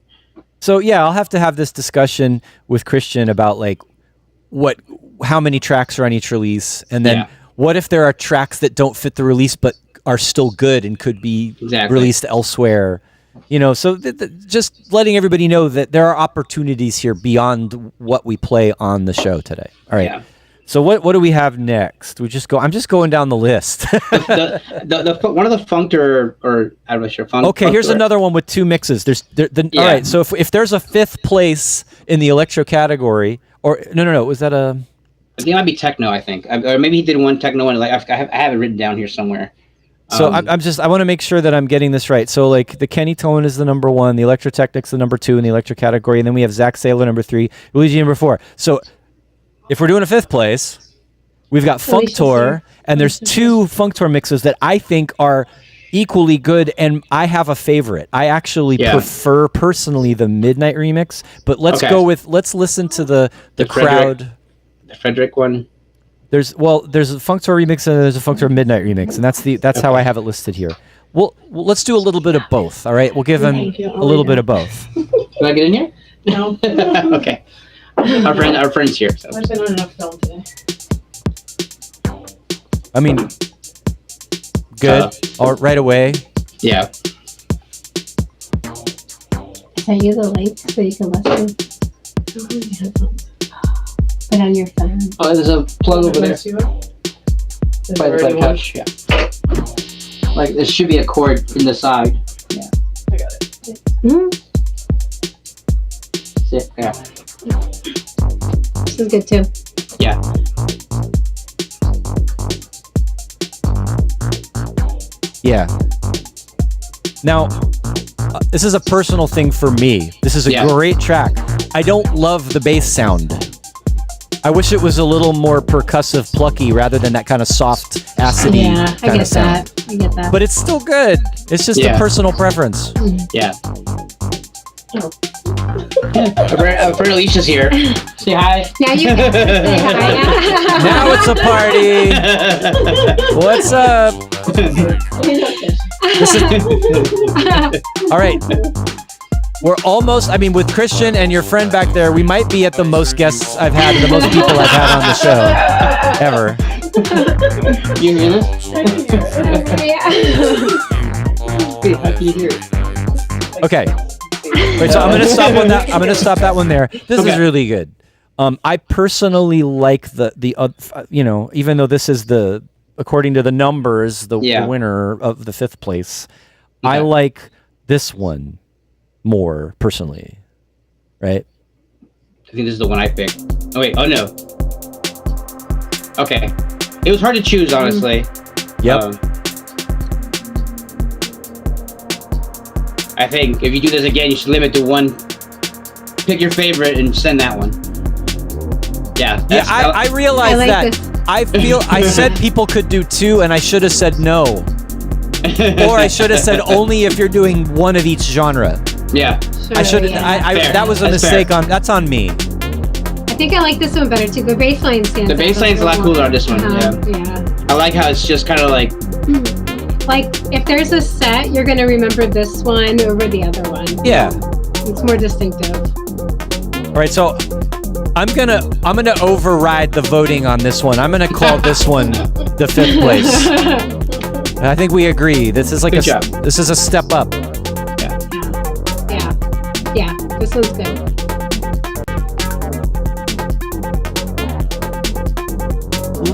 So yeah, I'll have to have this discussion with Christian about like how many tracks are on each release, and then Yeah. what if there are tracks that don't fit the release but are still good and could be Exactly. released elsewhere. You know, so just letting everybody know that there are opportunities here beyond what we play on the show today. All right. Yeah. So what do we have next? I'm just going down the list. The one of the Functor, or I don't know, sure. Okay, here's Functor. another one with 2 mixes. All Yeah. right. So if there's a 5th place in the electro category, or no, was that a? I think it might be Techno. I think, or maybe he did one Techno one. Like I have it written down here somewhere. So I want to make sure that I'm getting this right. So like the Kenny Tone is the number 1, the Electro Technic's the number 2 in the electro category, and then we have Zach Saylor number 3, Luigi number 4. So if we're doing a 5th place, we've got Funk Alicia's Tour, here. and there's 2 Funk Tour mixes that I think are equally good, and I have a favorite. I actually prefer personally the Midnight remix, but let's listen to the crowd. The Frederick one. There's a Funk Tour remix and there's a Funk Tour Midnight remix, and that's how I have it listed here. Well, let's do a little bit of both. All right, we'll give him a little bit of both. Can I get in here? No, Okay. Our friend's here. So. I've been on enough film today. I mean, good. All right away. Yeah. Send you the link so you can listen. Put on your phone. Oh, there's a plug over there. Next to you? There's By the already one? couch. Yeah. Like there should be a cord in the side. I got it. Mm, Yeah. this is good too. Yeah. Yeah. Now, this is a personal thing for me. This is a great track. I don't love the bass sound. I wish it was a little more percussive, plucky, rather than that kind of soft, acidy Yeah, I kind get of sound. that. I get that. But it's still good. It's just a personal preference. Yeah. Our friend Alicia's here. Say hi. Now you can say hi. Now it's a party. What's up? All right. We're almost, I mean, with Christian and your friend back there, we might be at the most guests I've had, the most people I've had on the show ever. You hear this? Yeah. How can you hear it? Okay. Wait, so I'm gonna stop that one there. This is really good. I personally like the even though this is according to the numbers, the winner of the 5th place. I like this one more personally, right? I think this is the one I picked. Oh wait, oh no. Okay. It was hard to choose, honestly. Yep. I think if you do this again, you should limit to one. Pick your favorite and send that one. Yeah. Yeah, I realize I like that. this. I feel I said people could do 2, and I should have said no. Or I should have said only if you're doing one of each genre. Yeah. Sure, I should. yeah. Fair. That was a That's mistake. fair. That's on me. I think I like this one better too. The bass line stands The out bass line's a lot little cooler more. on this one. Yeah. I like how it's just kind of like. Like if there's a set, you're gonna remember this one over the other one. Yeah. It's more distinctive. All right. So I'm gonna override the voting on this one. I'm gonna call this one the 5th place. And I think we agree. This is like Good job. this is a step up. Yeah. This one's good.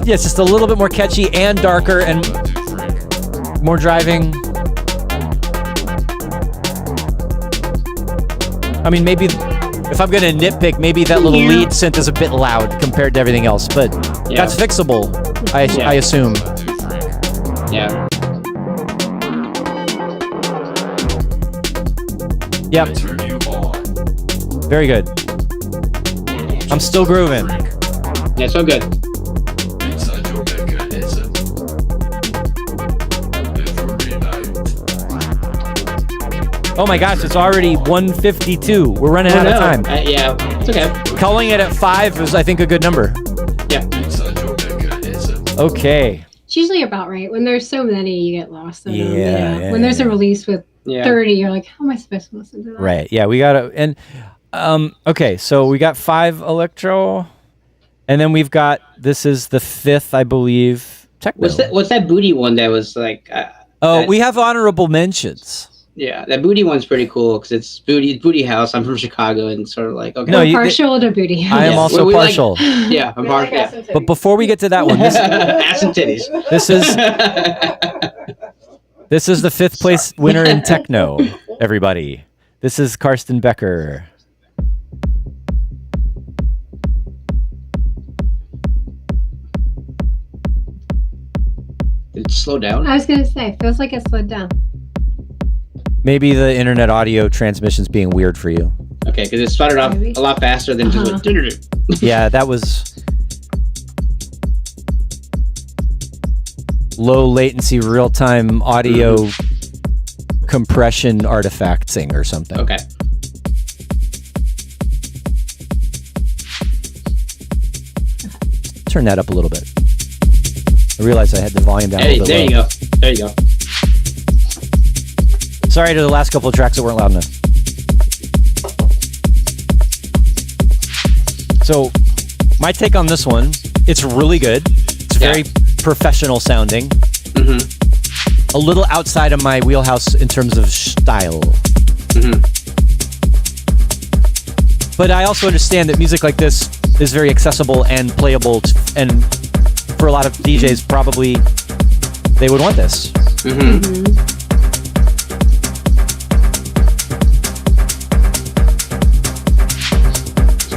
Yeah, it's just a little bit more catchy and darker and more driving. I mean, maybe if I'm gonna nitpick, maybe that little lead synth is a bit loud compared to everything else, but that's fixable. I assume. Yeah. Yep. Very good. I'm still grooving. Yeah, so good. Oh my gosh, it's already 1:52. We're running out of time. Yeah, it's okay. Calling it at 5 is, I think, a good number. Yeah. Okay. It's usually about right. When there's so many, you get lost in them. Yeah, When there's a release with Yeah. 30, you're like, how am I supposed to listen to that? Right. Yeah, we got to. And okay, so we got 5 Electro, and then we've got, this is the 5th, I believe, Techno. What's that booty one that was like? We have honorable mentions. Yeah, that booty one's pretty cool because it's booty house. I'm from Chicago and sort of like okay. No, I'm partial to booty. I am also We like- partial. Yeah, I'm partial. Yeah. But before we get to that one, Ass and titties. this is the 5th place winner in Techno, everybody. This is Karsten Becker. Did it slow down? I was going to say, feels like it slowed down. Maybe the internet audio transmission's being weird for you. Okay, because it started off Maybe. a lot faster than just went. Yeah, that was low latency real-time audio compression artifacting or something. Okay. Turn that up a little bit. I realized I had the volume down a little bit There you low. go. There you go. Sorry to the last couple of tracks that weren't loud enough. So, my take on this one, it's really good. It's very professional sounding. Mm-hmm. A little outside of my wheelhouse in terms of style. Mm-hmm. But I also understand that music like this is very accessible and playable, and for a lot of DJs, probably they would want this. Mm-hmm.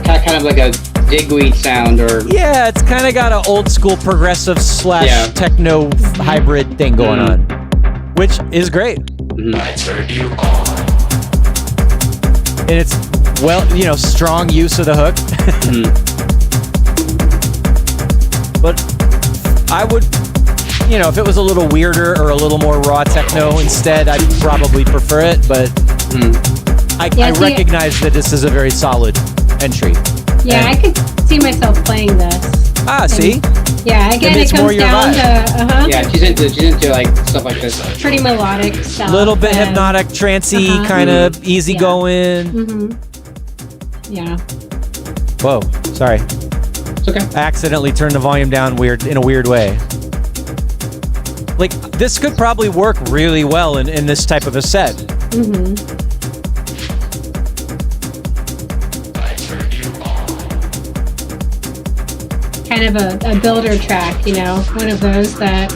Kind of like a digweed sound, or Yeah, it's kind of got an old school progressive / techno hybrid thing going on, which is great. And it's, well, strong use of the hook. But I would, if it was a little weirder or a little more raw techno instead, I'd probably prefer it. But I recognize that this is a very solid entry. Yeah, I could see myself playing this. See? Yeah, again, Maybe it's it more comes your down vibe. to yeah, she's into like stuff like this. pretty melodic stuff. Little bit and- hypnotic, trancey, kind of easygoing. Yeah. Whoa, sorry. It's okay. I accidentally turned the volume down in a weird way. Like, this could probably work really well in this type of a set. Kind of a builder track, one of those that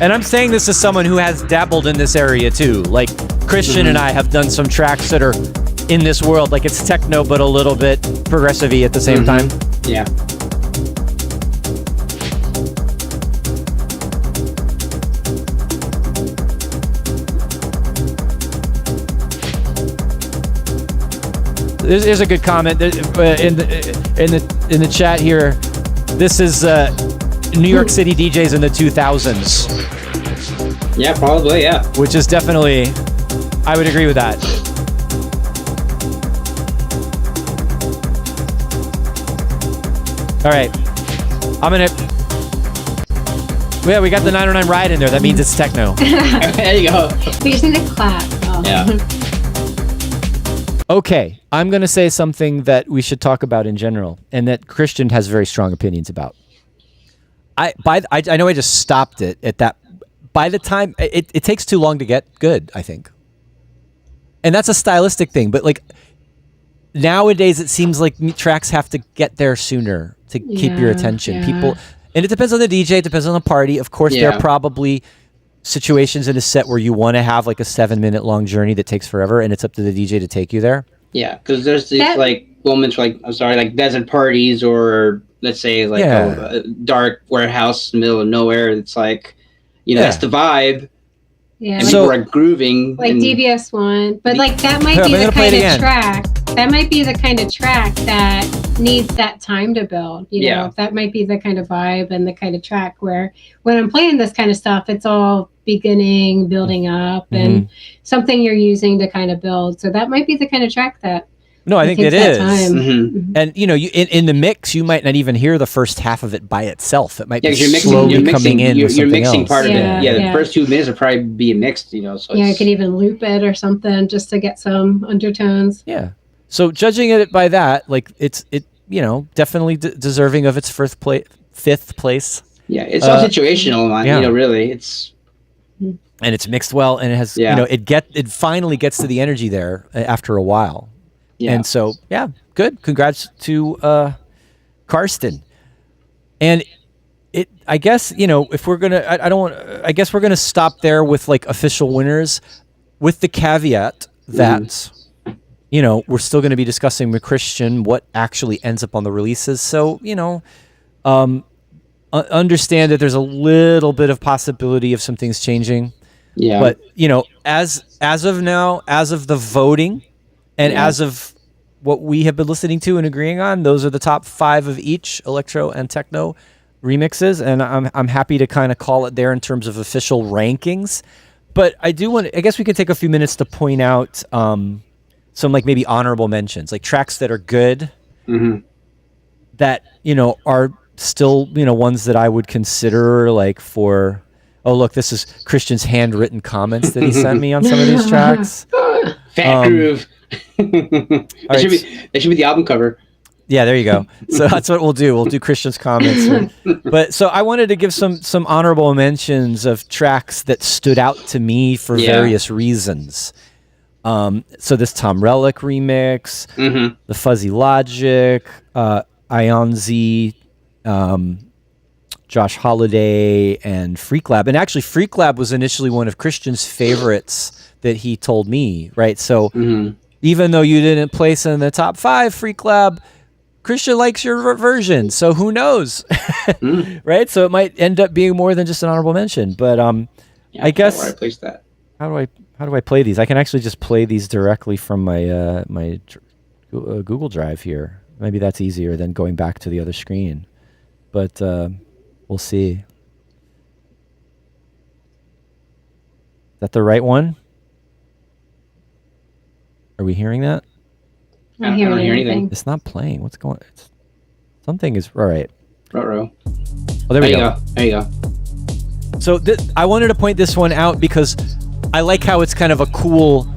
And I'm saying this as someone who has dabbled in this area too. Like Christian and I have done some tracks that are in this world. Like it's techno, but a little bit progressive-y at the same time. Yeah. There's a good comment in the chat here. This is New York City DJs in the 2000s. Yeah, probably, yeah. Which is definitely, I would agree with that. All right, yeah, we got the 909 ride in there. That means it's techno. There you go. We just need to clap. Oh. Yeah. Okay, I'm going to say something that we should talk about in general, and that Christian has very strong opinions about. I know I just stopped it at that. By the time it takes too long to get good, I think, and that's a stylistic thing. But like nowadays, it seems like tracks have to get there sooner to keep your attention. Yeah. People, and it depends on the DJ, it depends on the party. Of course, there are probably situations in a set where you want to have like a 7-minute long journey that takes forever, and it's up to the DJ to take you there. Yeah, because there's these like moments like like desert parties, or let's say like a dark warehouse in the middle of nowhere. It's like, that's the vibe. Yeah. And people are grooving. Like DBS one, but like that might be the kind of track. That might be the kind of track that needs that time to build. You know, that might be the kind of vibe and the kind of track where when I'm playing this kind of stuff, it's all beginning, building up, and something you're using to kind of build. So that might be the kind of track that. No, I think it is. And you in the mix, you might not even hear the first half of it by itself. It might be slowly coming in. You're mixing part of it. Yeah, the first 2 minutes will probably be mixed. So you can even loop it or something just to get some undertones. Yeah. So judging it by that, like it definitely deserving of its fifth place. Yeah, it's all situational, man. Really, it's. And it's mixed well, and it has it finally gets to the energy there after a while. Yeah. And so, good. Congrats to Karsten. And I guess, if we're going to, I guess we're going to stop there with like official winners, with the caveat that, we're still going to be discussing with Christian what actually ends up on the releases. So, understand that there's a little bit of possibility of some things changing. Yeah. But, as of now, as of the voting, and as of what we have been listening to and agreeing on, those are the top 5 of each electro and techno remixes, and I'm happy to kind of call it there in terms of official rankings. But I guess we can take a few minutes to point out some like maybe honorable mentions, like tracks that are good, that are still ones that I would consider like for. Oh look, this is Christian's handwritten comments that he sent me on some of these tracks. Fat groove. That should be the album cover. Yeah, there you go. So that's what we'll do. We'll do Christian's comments. But so I wanted to give some honorable mentions of tracks that stood out to me for various reasons. So this Tom Relic remix, the Fuzzy Logic, Ionzi, Josh Holiday, and Freak Lab. And actually, Freak Lab was initially one of Christian's favorites that he told me, right? So even though you didn't place in the top 5, Freak Lab, Christian likes your version. So who knows, right? So it might end up being more than just an honorable mention. But I guess where I placed that. How do I play these? I can actually just play these directly from my my Google Drive here. Maybe that's easier than going back to the other screen. But we'll see. Is that the right one? Are we hearing that? I don't hear anything. It's not playing. What's going on? Something is... All right. Oh, there we go. There you go. So I wanted to point this one out because I like how it's kind of a cool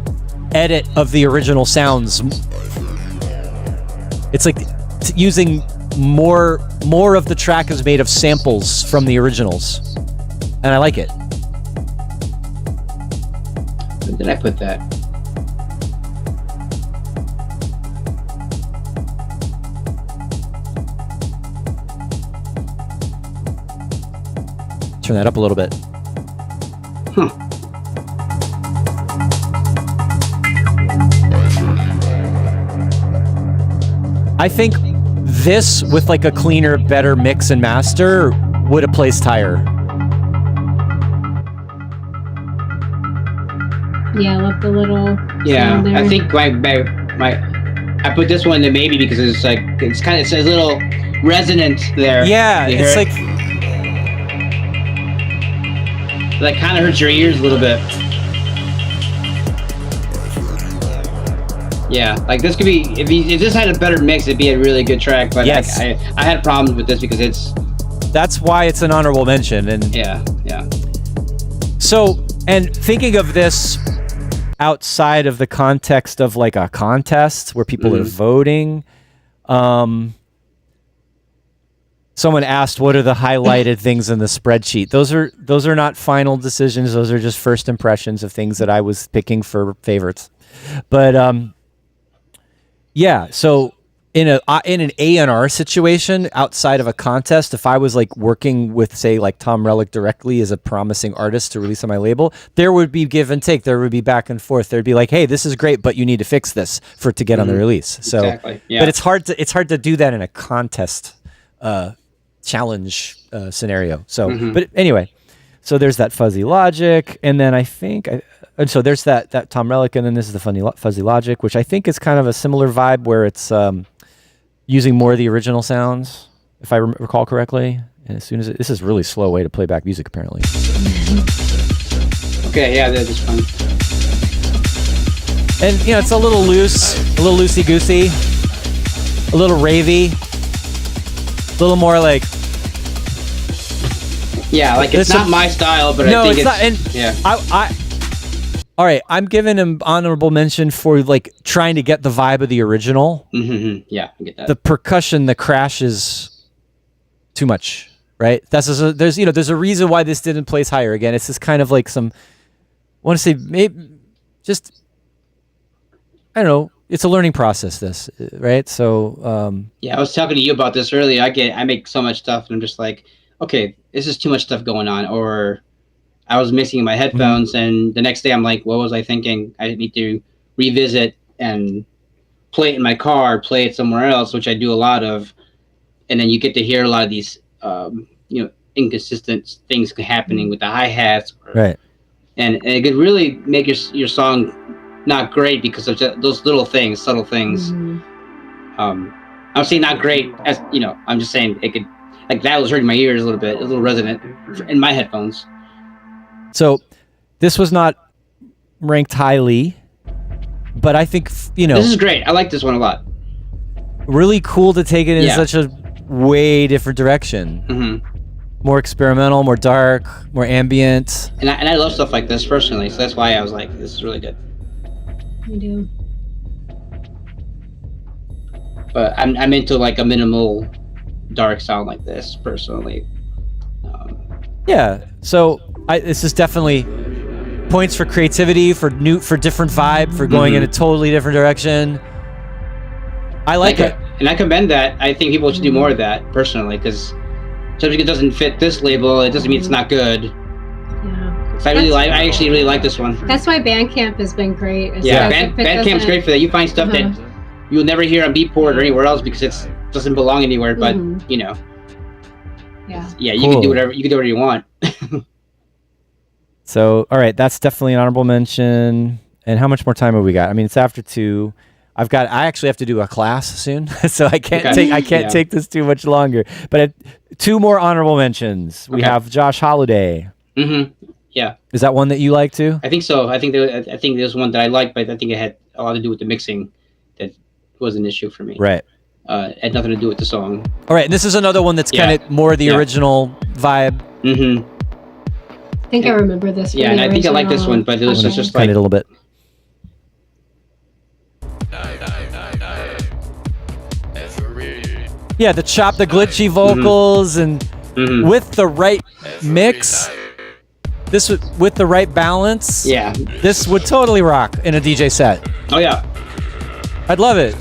edit of the original sounds. It's like using more of the track is made of samples from the originals. And I like it. Where did I put that? Turn that up a little bit. I think this with like a cleaner, better mix and master would have placed higher. Yeah, I love the little. Yeah, sound there. I think I put this one to maybe because it's like it's a little resonant there. Yeah, You hear it's it? like kind of hurts your ears a little bit. Yeah, like this could be if this had a better mix, it'd be a really good track. But Yes. I had problems with this because that's why it's an honorable mention. And yeah. so, and thinking of this outside of the context of like a contest where people are voting, someone asked, what are the highlighted things in the spreadsheet? Those are not final decisions. Those are just first impressions of things that I was picking for favorites. But yeah, so in an A&R situation outside of a contest, if I was like working with, say, like Tom Relic directly as a promising artist to release on my label, there would be give and take. There would be back and forth. There'd be like, hey, this is great, but you need to fix this for it to get on the release. So, Exactly. Yeah. but it's hard to do that in a contest challenge scenario. So, but anyway, so there's that fuzzy logic, and then and so there's that Tom Relic, and then this is the fuzzy logic, which I think is kind of a similar vibe where it's using more of the original sounds, if I recall correctly. And as soon as this is a really slow way to play back music, apparently. Okay, yeah, that is fun. And it's a little loose, a little loosey goosey, a little ravey, a little more like. Yeah, like it's not my style, but No, I think it's not. And yeah. All right, I'm giving him honorable mention for like trying to get the vibe of the original. Mm-hmm. Yeah, I get that. The percussion, the crash is too much, right? There's a reason why this didn't place higher. Again, it's just kind of like I want to say maybe just I don't know. It's a learning process, this, right? So yeah, I was talking to you about this earlier. I make so much stuff, and I'm just like, okay, this is too much stuff going on, or I was mixing in my headphones, and the next day I'm like, what was I thinking? I need to revisit and play it in my car, play it somewhere else, which I do a lot of. And then you get to hear a lot of these, inconsistent things happening with the hi-hats. right. And it could really make your song not great because of just those little things, subtle things. I'm saying not great as, I'm just saying it could, like that was hurting my ears a little resonant in my headphones. So this was not ranked highly, but I think, This is great. I like this one a lot. really cool to take it in such a way different direction. Mm-hmm. More experimental, more dark, more ambient. And I love stuff like this personally, so that's why I was like, this is really good. I do. But I'm into like a minimal dark sound like this personally. Yeah. So this is definitely points for creativity, for different vibe, for going in a totally different direction. I like it. And I commend that. I think people should do more of that personally, because just because it doesn't fit this label, it doesn't mean it's not good. Yeah. I actually really like this one. That's why Bandcamp has been great. Yeah, If it Bandcamp's doesn't- great for that. You find stuff that you'll never hear on Beatport or anywhere else because it doesn't belong anywhere. But Yeah. yeah, you can do whatever you want. So, all right, that's definitely an honorable mention. And how much more time have we got? I mean, it's after 2. I actually have to do a class soon, so I can't take this too much longer. But 2 more honorable mentions. We have Josh Holiday. Mm-hmm. Yeah. Is that one that you like too? I think so. I think there's one that I like, but I think it had a lot to do with the mixing that was an issue for me. Right. Had nothing to do with the song. All right, and this is another one that's kind of more the original vibe. Mm-hmm. I think I remember this. Yeah, and I think I like this one, but it was just like a little bit. Yeah, the glitchy vocals, and with the right mix, with the right balance, this would totally rock in a DJ set. Oh yeah, I'd love it.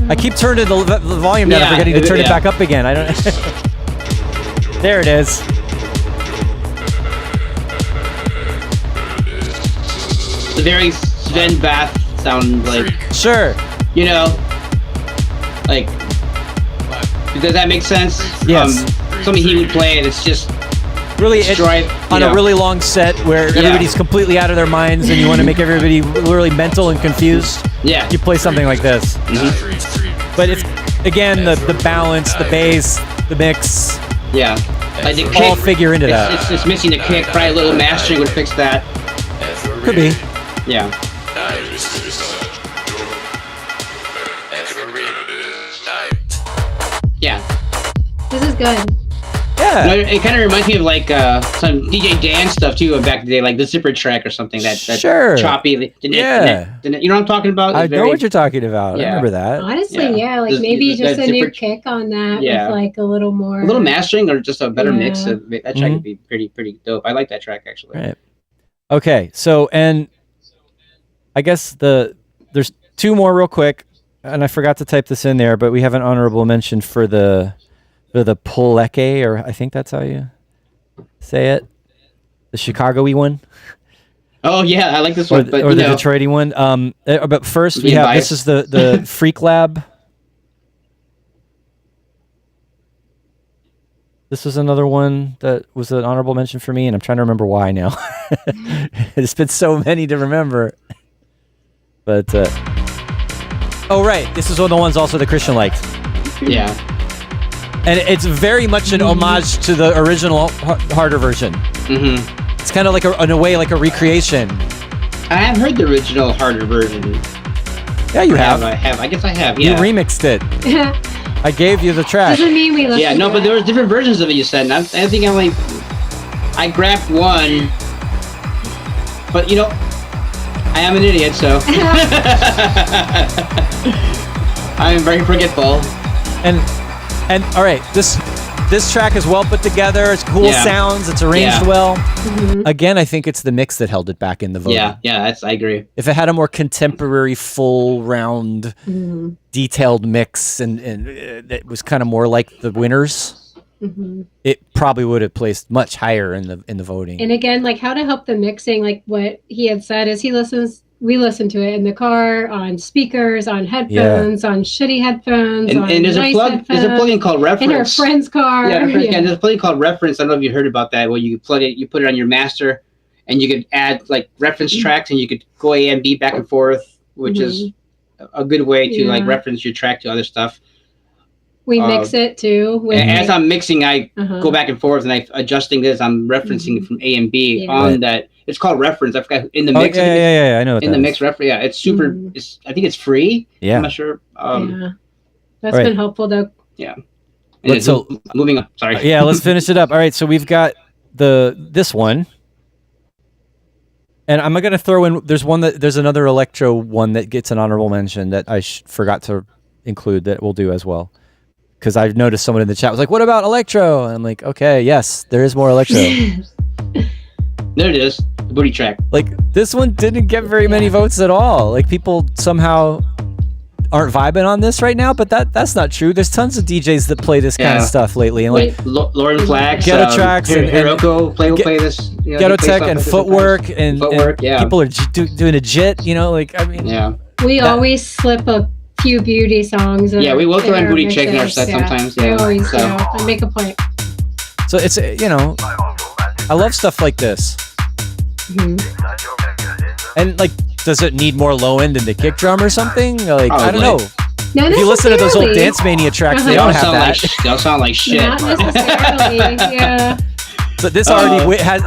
I keep turning the volume down and forgetting to turn it back up again. I don't. There it is. The very Sven Bath sound like. Sure. You know, like. Does that make sense? Yes. Something he would play, and it's just really on a really long set where everybody's completely out of their minds, and you want to make everybody really mental and confused. Yeah. You play something like this. Mm-hmm. But it's again the balance, the bass, the mix. Yeah. Like the all kick, figure into that. It's just missing the kick. Probably a little mastering would fix that. Could be. Yeah. Yeah. This is good. Yeah. You know, it kind of reminds me of like some DJ Dan stuff too, back in the day, like the Zipper track or something. That sure. Choppy. You know what I'm talking about? I know what you're talking about. Yeah. I remember that. Honestly, yeah, like maybe just a new kick on that with like a little more. A little mastering or just a better mix of that track would be pretty dope. I like that track actually. Right. Okay, so and I guess there's two more real quick, and I forgot to type this in there, but we have an honorable mention for the Poleke, or I think that's how you say it, the Chicago-y one. Oh yeah, I like this one, or the Detroit-y one. But first we have this is the Freak Lab. This was another one that was an honorable mention for me, and I'm trying to remember why now. It's been so many to remember. But oh right, this is one of the ones also that Christian liked. Yeah. And it's very much an homage to the original harder version. Mm-hmm. It's kind of like in a way like a recreation. I have heard the original harder version. Yeah, you have. I have. I guess I have. Yeah. You remixed it. I gave you the track. Doesn't mean we listen. Yeah, no, but there was different versions of it. You said, and I think I grabbed one, but you know, I am an idiot, so I am very forgetful. And all right, this track is well put together. It's cool sounds. It's arranged well. Mm-hmm. Again, I think it's the mix that held it back in the voting. Yeah, I agree. If it had a more contemporary, full round, detailed mix, and it was kind of more like the winners, it probably would have placed much higher in the voting. And again, like how to help the mixing, like what he had said is we listen to it in the car, on speakers, on headphones, on shitty headphones, and there's a plugin called Reference. In our friend's car. Yeah, there's a plugin called Reference. I don't know if you heard about that, where you plug it, you put it on your master, and you could add like reference tracks, and you could go A and B back and forth, which is a good way to like reference your track to other stuff. We mix it too. As I'm mixing, I go back and forth, and I'm adjusting this. I'm referencing from A and B on that. It's called Reference. I forgot in the mix. Yeah, I know. In the mix reference, it's super. I think it's free. Yeah, I'm not sure. That's been helpful though. Yeah. So moving on. Sorry. Yeah, let's finish it up. All right, so we've got this one, and I'm gonna throw in. There's another Electro one that gets an honorable mention that I forgot to include that we'll do as well. Because I've noticed someone in the chat was like, "What about Electro?" And I'm like, "Okay, yes, there is more Electro." There it is, the booty track. Like this one didn't get very many votes at all. Like people somehow aren't vibing on this right now, but that's not true. There's tons of DJs that play this kind of stuff lately, and like Lauren Flags, Ghetto Tracks, and Hiroko play this. You know, Ghetto Tech and Footwork, and yeah. People are doing a JIT. You know, like I mean, we always slip a few beauty songs. We will throw in booty check in our set sometimes. We always do. I make a point. So it's I love stuff like this. And like, does it need more low end in the kick drum or something? Like I don't know. Not if you listen to those old Dance Mania tracks, they don't have that. They'll sound like shit. Not necessarily. Yeah. But this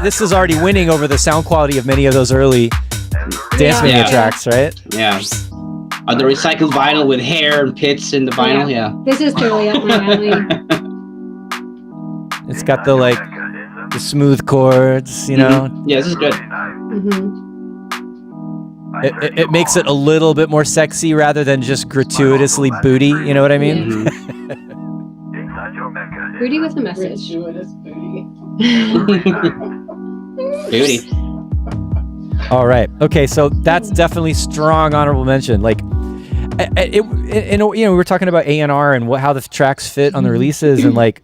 this is already winning over the sound quality of many of those early Dance Mania tracks, right? Yeah. The recycled vinyl with hair and pits in the vinyl, This is totally up my alley. It's got the smooth chords, you know. Yeah, this is good. It makes it a little bit more sexy rather than just gratuitously booty. You know what I mean? Booty with a message. Booty. All right. Okay. So that's definitely strong honorable mention. Like, we were talking about A&R and how the tracks fit on the releases, and like,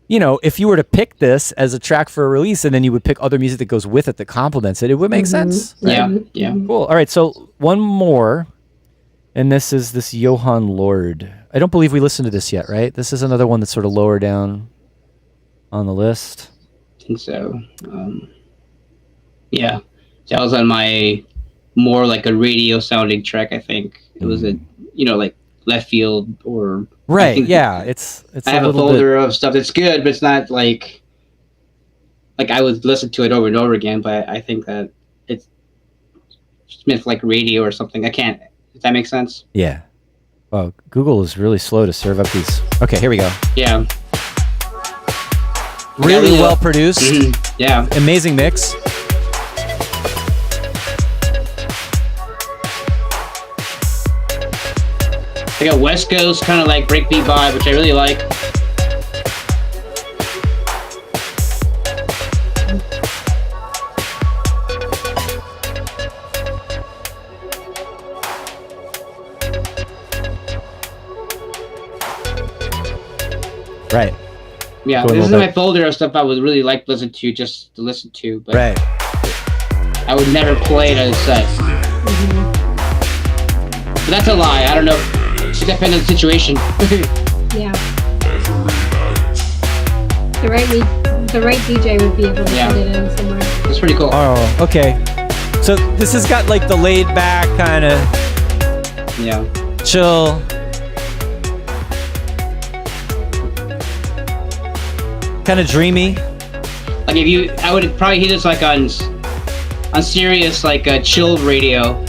if you were to pick this as a track for a release, and then you would pick other music that goes with it that complements it, it would make sense. Right? Yeah. Cool. All right, so one more, and this is this Johann Lord. I don't believe we listened to this yet, right? This is another one that's sort of lower down on the list. I think so. Yeah. That was on my more like a radio sounding track, I think. It was a, like left field or... Right, yeah. It's I have a folder of stuff that's good, but it's not like I would listen to it over and over again, but I think that it's meant for like radio or something. I can't... Does that make sense? Yeah. Wow, Google is really slow to serve up these. Okay, here we go. Yeah. Really well produced. Mm-hmm. Yeah. Amazing mix. They got West Coast kind of like breakbeat vibe, which I really like. Right. Yeah, this is my folder of stuff I would really like to listen to, but right. I would never play it as a set. But that's a lie. I don't know. It depends on the situation. Yeah. The right DJ would be able to put it in somewhere. It's pretty cool. Oh, okay. So this has got like the laid back kind of chill. Kind of dreamy. Like I would probably hear this like on Sirius, like a chill radio.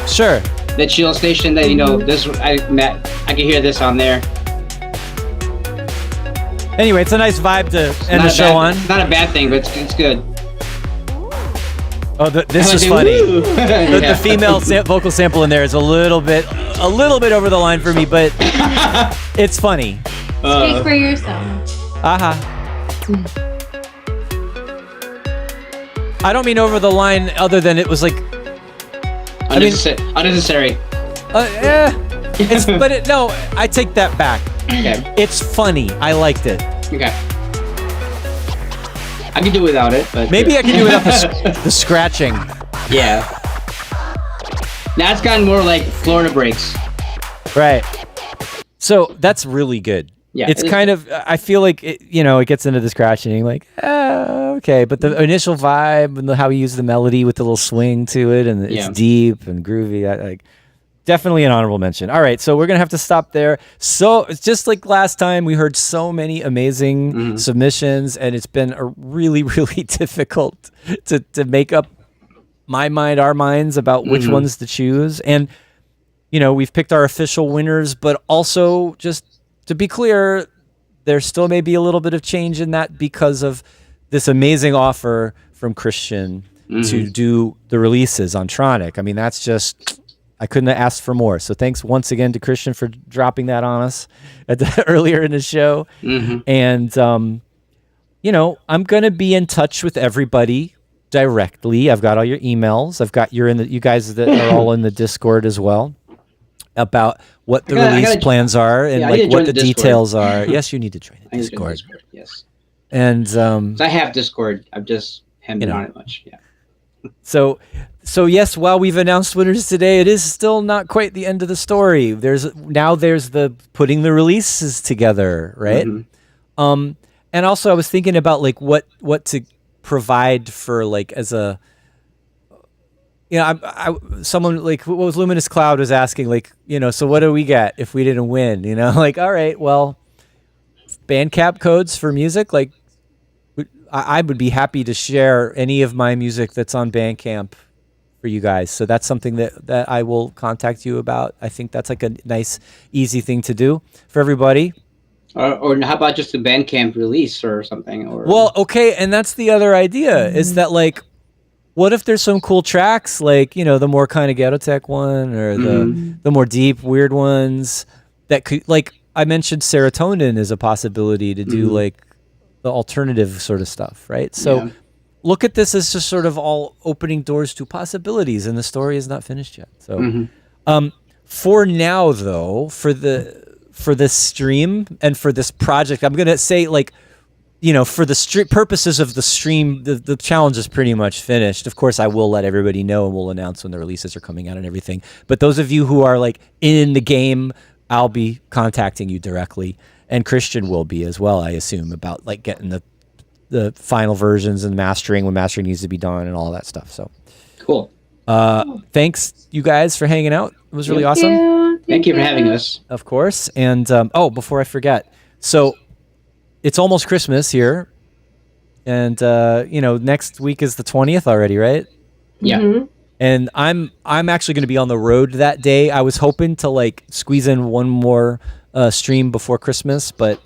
Sure. The chill station that this I can hear this on there. Anyway, it's a nice vibe to end the show on. It's not a bad thing, but it's good. Oh, this is funny. The female vocal sample in there is a little bit over the line for me, but it's funny. Speak for yourself. I don't mean over the line, other than it was like unnecessary. No, I take that back. Okay. It's funny. I liked it. Okay. I can do without it, but maybe I can do without the scratching. Yeah. Now it's gotten more like Florida breaks. Right. So that's really good. Yeah. It's kind of, I feel like it gets into the scratching, like, okay, but the initial vibe and how he used the melody with the little swing to it, and it's deep and groovy. Definitely an honorable mention. All right, so we're gonna have to stop there. So it's just like last time, we heard so many amazing submissions, and it's been a really, really difficult to make up our minds about which ones to choose. And we've picked our official winners, but also, just to be clear, there still may be a little bit of change in that because of this amazing offer from Christian to do the releases on Tronic. I mean, that's just, I couldn't have asked for more. So thanks once again to Christian for dropping that on us earlier in the show. And, I'm going to be in touch with everybody directly. I've got all your emails. I've got you guys that are all in the Discord as well, about what the release plans are and like what the details are. Yes, you need to join the Discord. Yes. And I have Discord. I've just haven't been on it much. Yeah. So yes, while we've announced winners today, it is still not quite the end of the story. There's the putting the releases together, right? And also I was thinking about like what to provide for, like, as a, someone like, what was Luminous Cloud was asking, like, so what do we get if we didn't win? Like, all right, well, Bandcamp codes for music, like, I would be happy to share any of my music that's on Bandcamp for you guys. So that's something that I will contact you about. I think that's like a nice, easy thing to do for everybody. Or how about just a Bandcamp release or something? Well, okay, and that's the other idea, is that, like, what if there's some cool tracks, like, the more kind of ghetto tech one, or the more deep, weird ones that could, like, I mentioned Serotonin is a possibility to do, like, the alternative sort of stuff, right? So look at this as just sort of all opening doors to possibilities, and the story is not finished yet. So For now, though, for this stream and for this project, I'm gonna say, like, you know, for the purposes of the stream, the challenge is pretty much finished. Of course, I will let everybody know, and we'll announce when the releases are coming out and everything. But those of you who are like in the game, I'll be contacting you directly, and Christian will be as well, I assume, about like getting the final versions and mastering when mastering needs to be done and all that stuff. So Cool. Thanks, you guys, for hanging out. It was really awesome. Thank you for having us. Of course. And before I forget, so it's almost Christmas here, and next week is the 20th already, right? Yeah. Mm-hmm. And I'm actually going to be on the road that day. I was hoping to like squeeze in one more stream before Christmas, but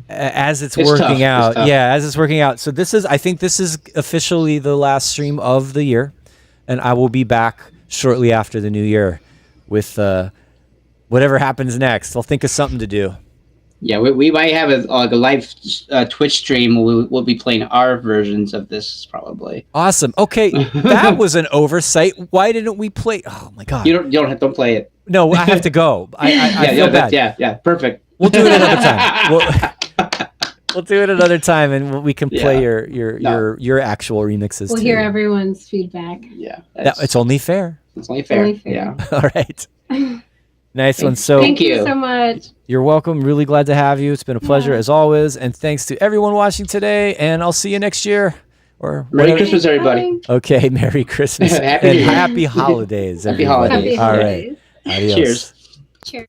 as it's working tough. out, so I think this is officially the last stream of the year, and I will be back shortly after the new year with whatever happens next. I'll think of something to do. Yeah, we might have a live Twitch stream. We'll be playing our versions of this probably. Awesome. Okay, that was an oversight. Why didn't we play? Oh my god! You don't play it. No, I have to go. I feel bad. Yeah, perfect. We'll do it another time. We'll do it another time, and we can play your actual remixes. We'll hear everyone's feedback. Yeah, it's only fair. It's only fair. Only fair. Yeah. All right. Nice one. So Thank you so much. You're welcome. Really glad to have you. It's been a pleasure as always. And thanks to everyone watching today. And I'll see you next year. Or Merry Christmas, everybody. Bye. Okay, Merry Christmas Happy and New Year. happy holidays. Happy everybody. holidays. All right. Adios. Cheers. Cheers.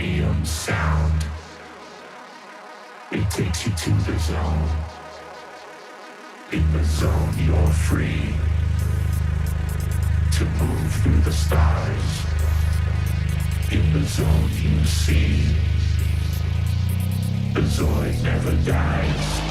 euphonium sound. It takes you to the zone. In the zone you're free to move through the stars. In the zone you see the Zoid never dies.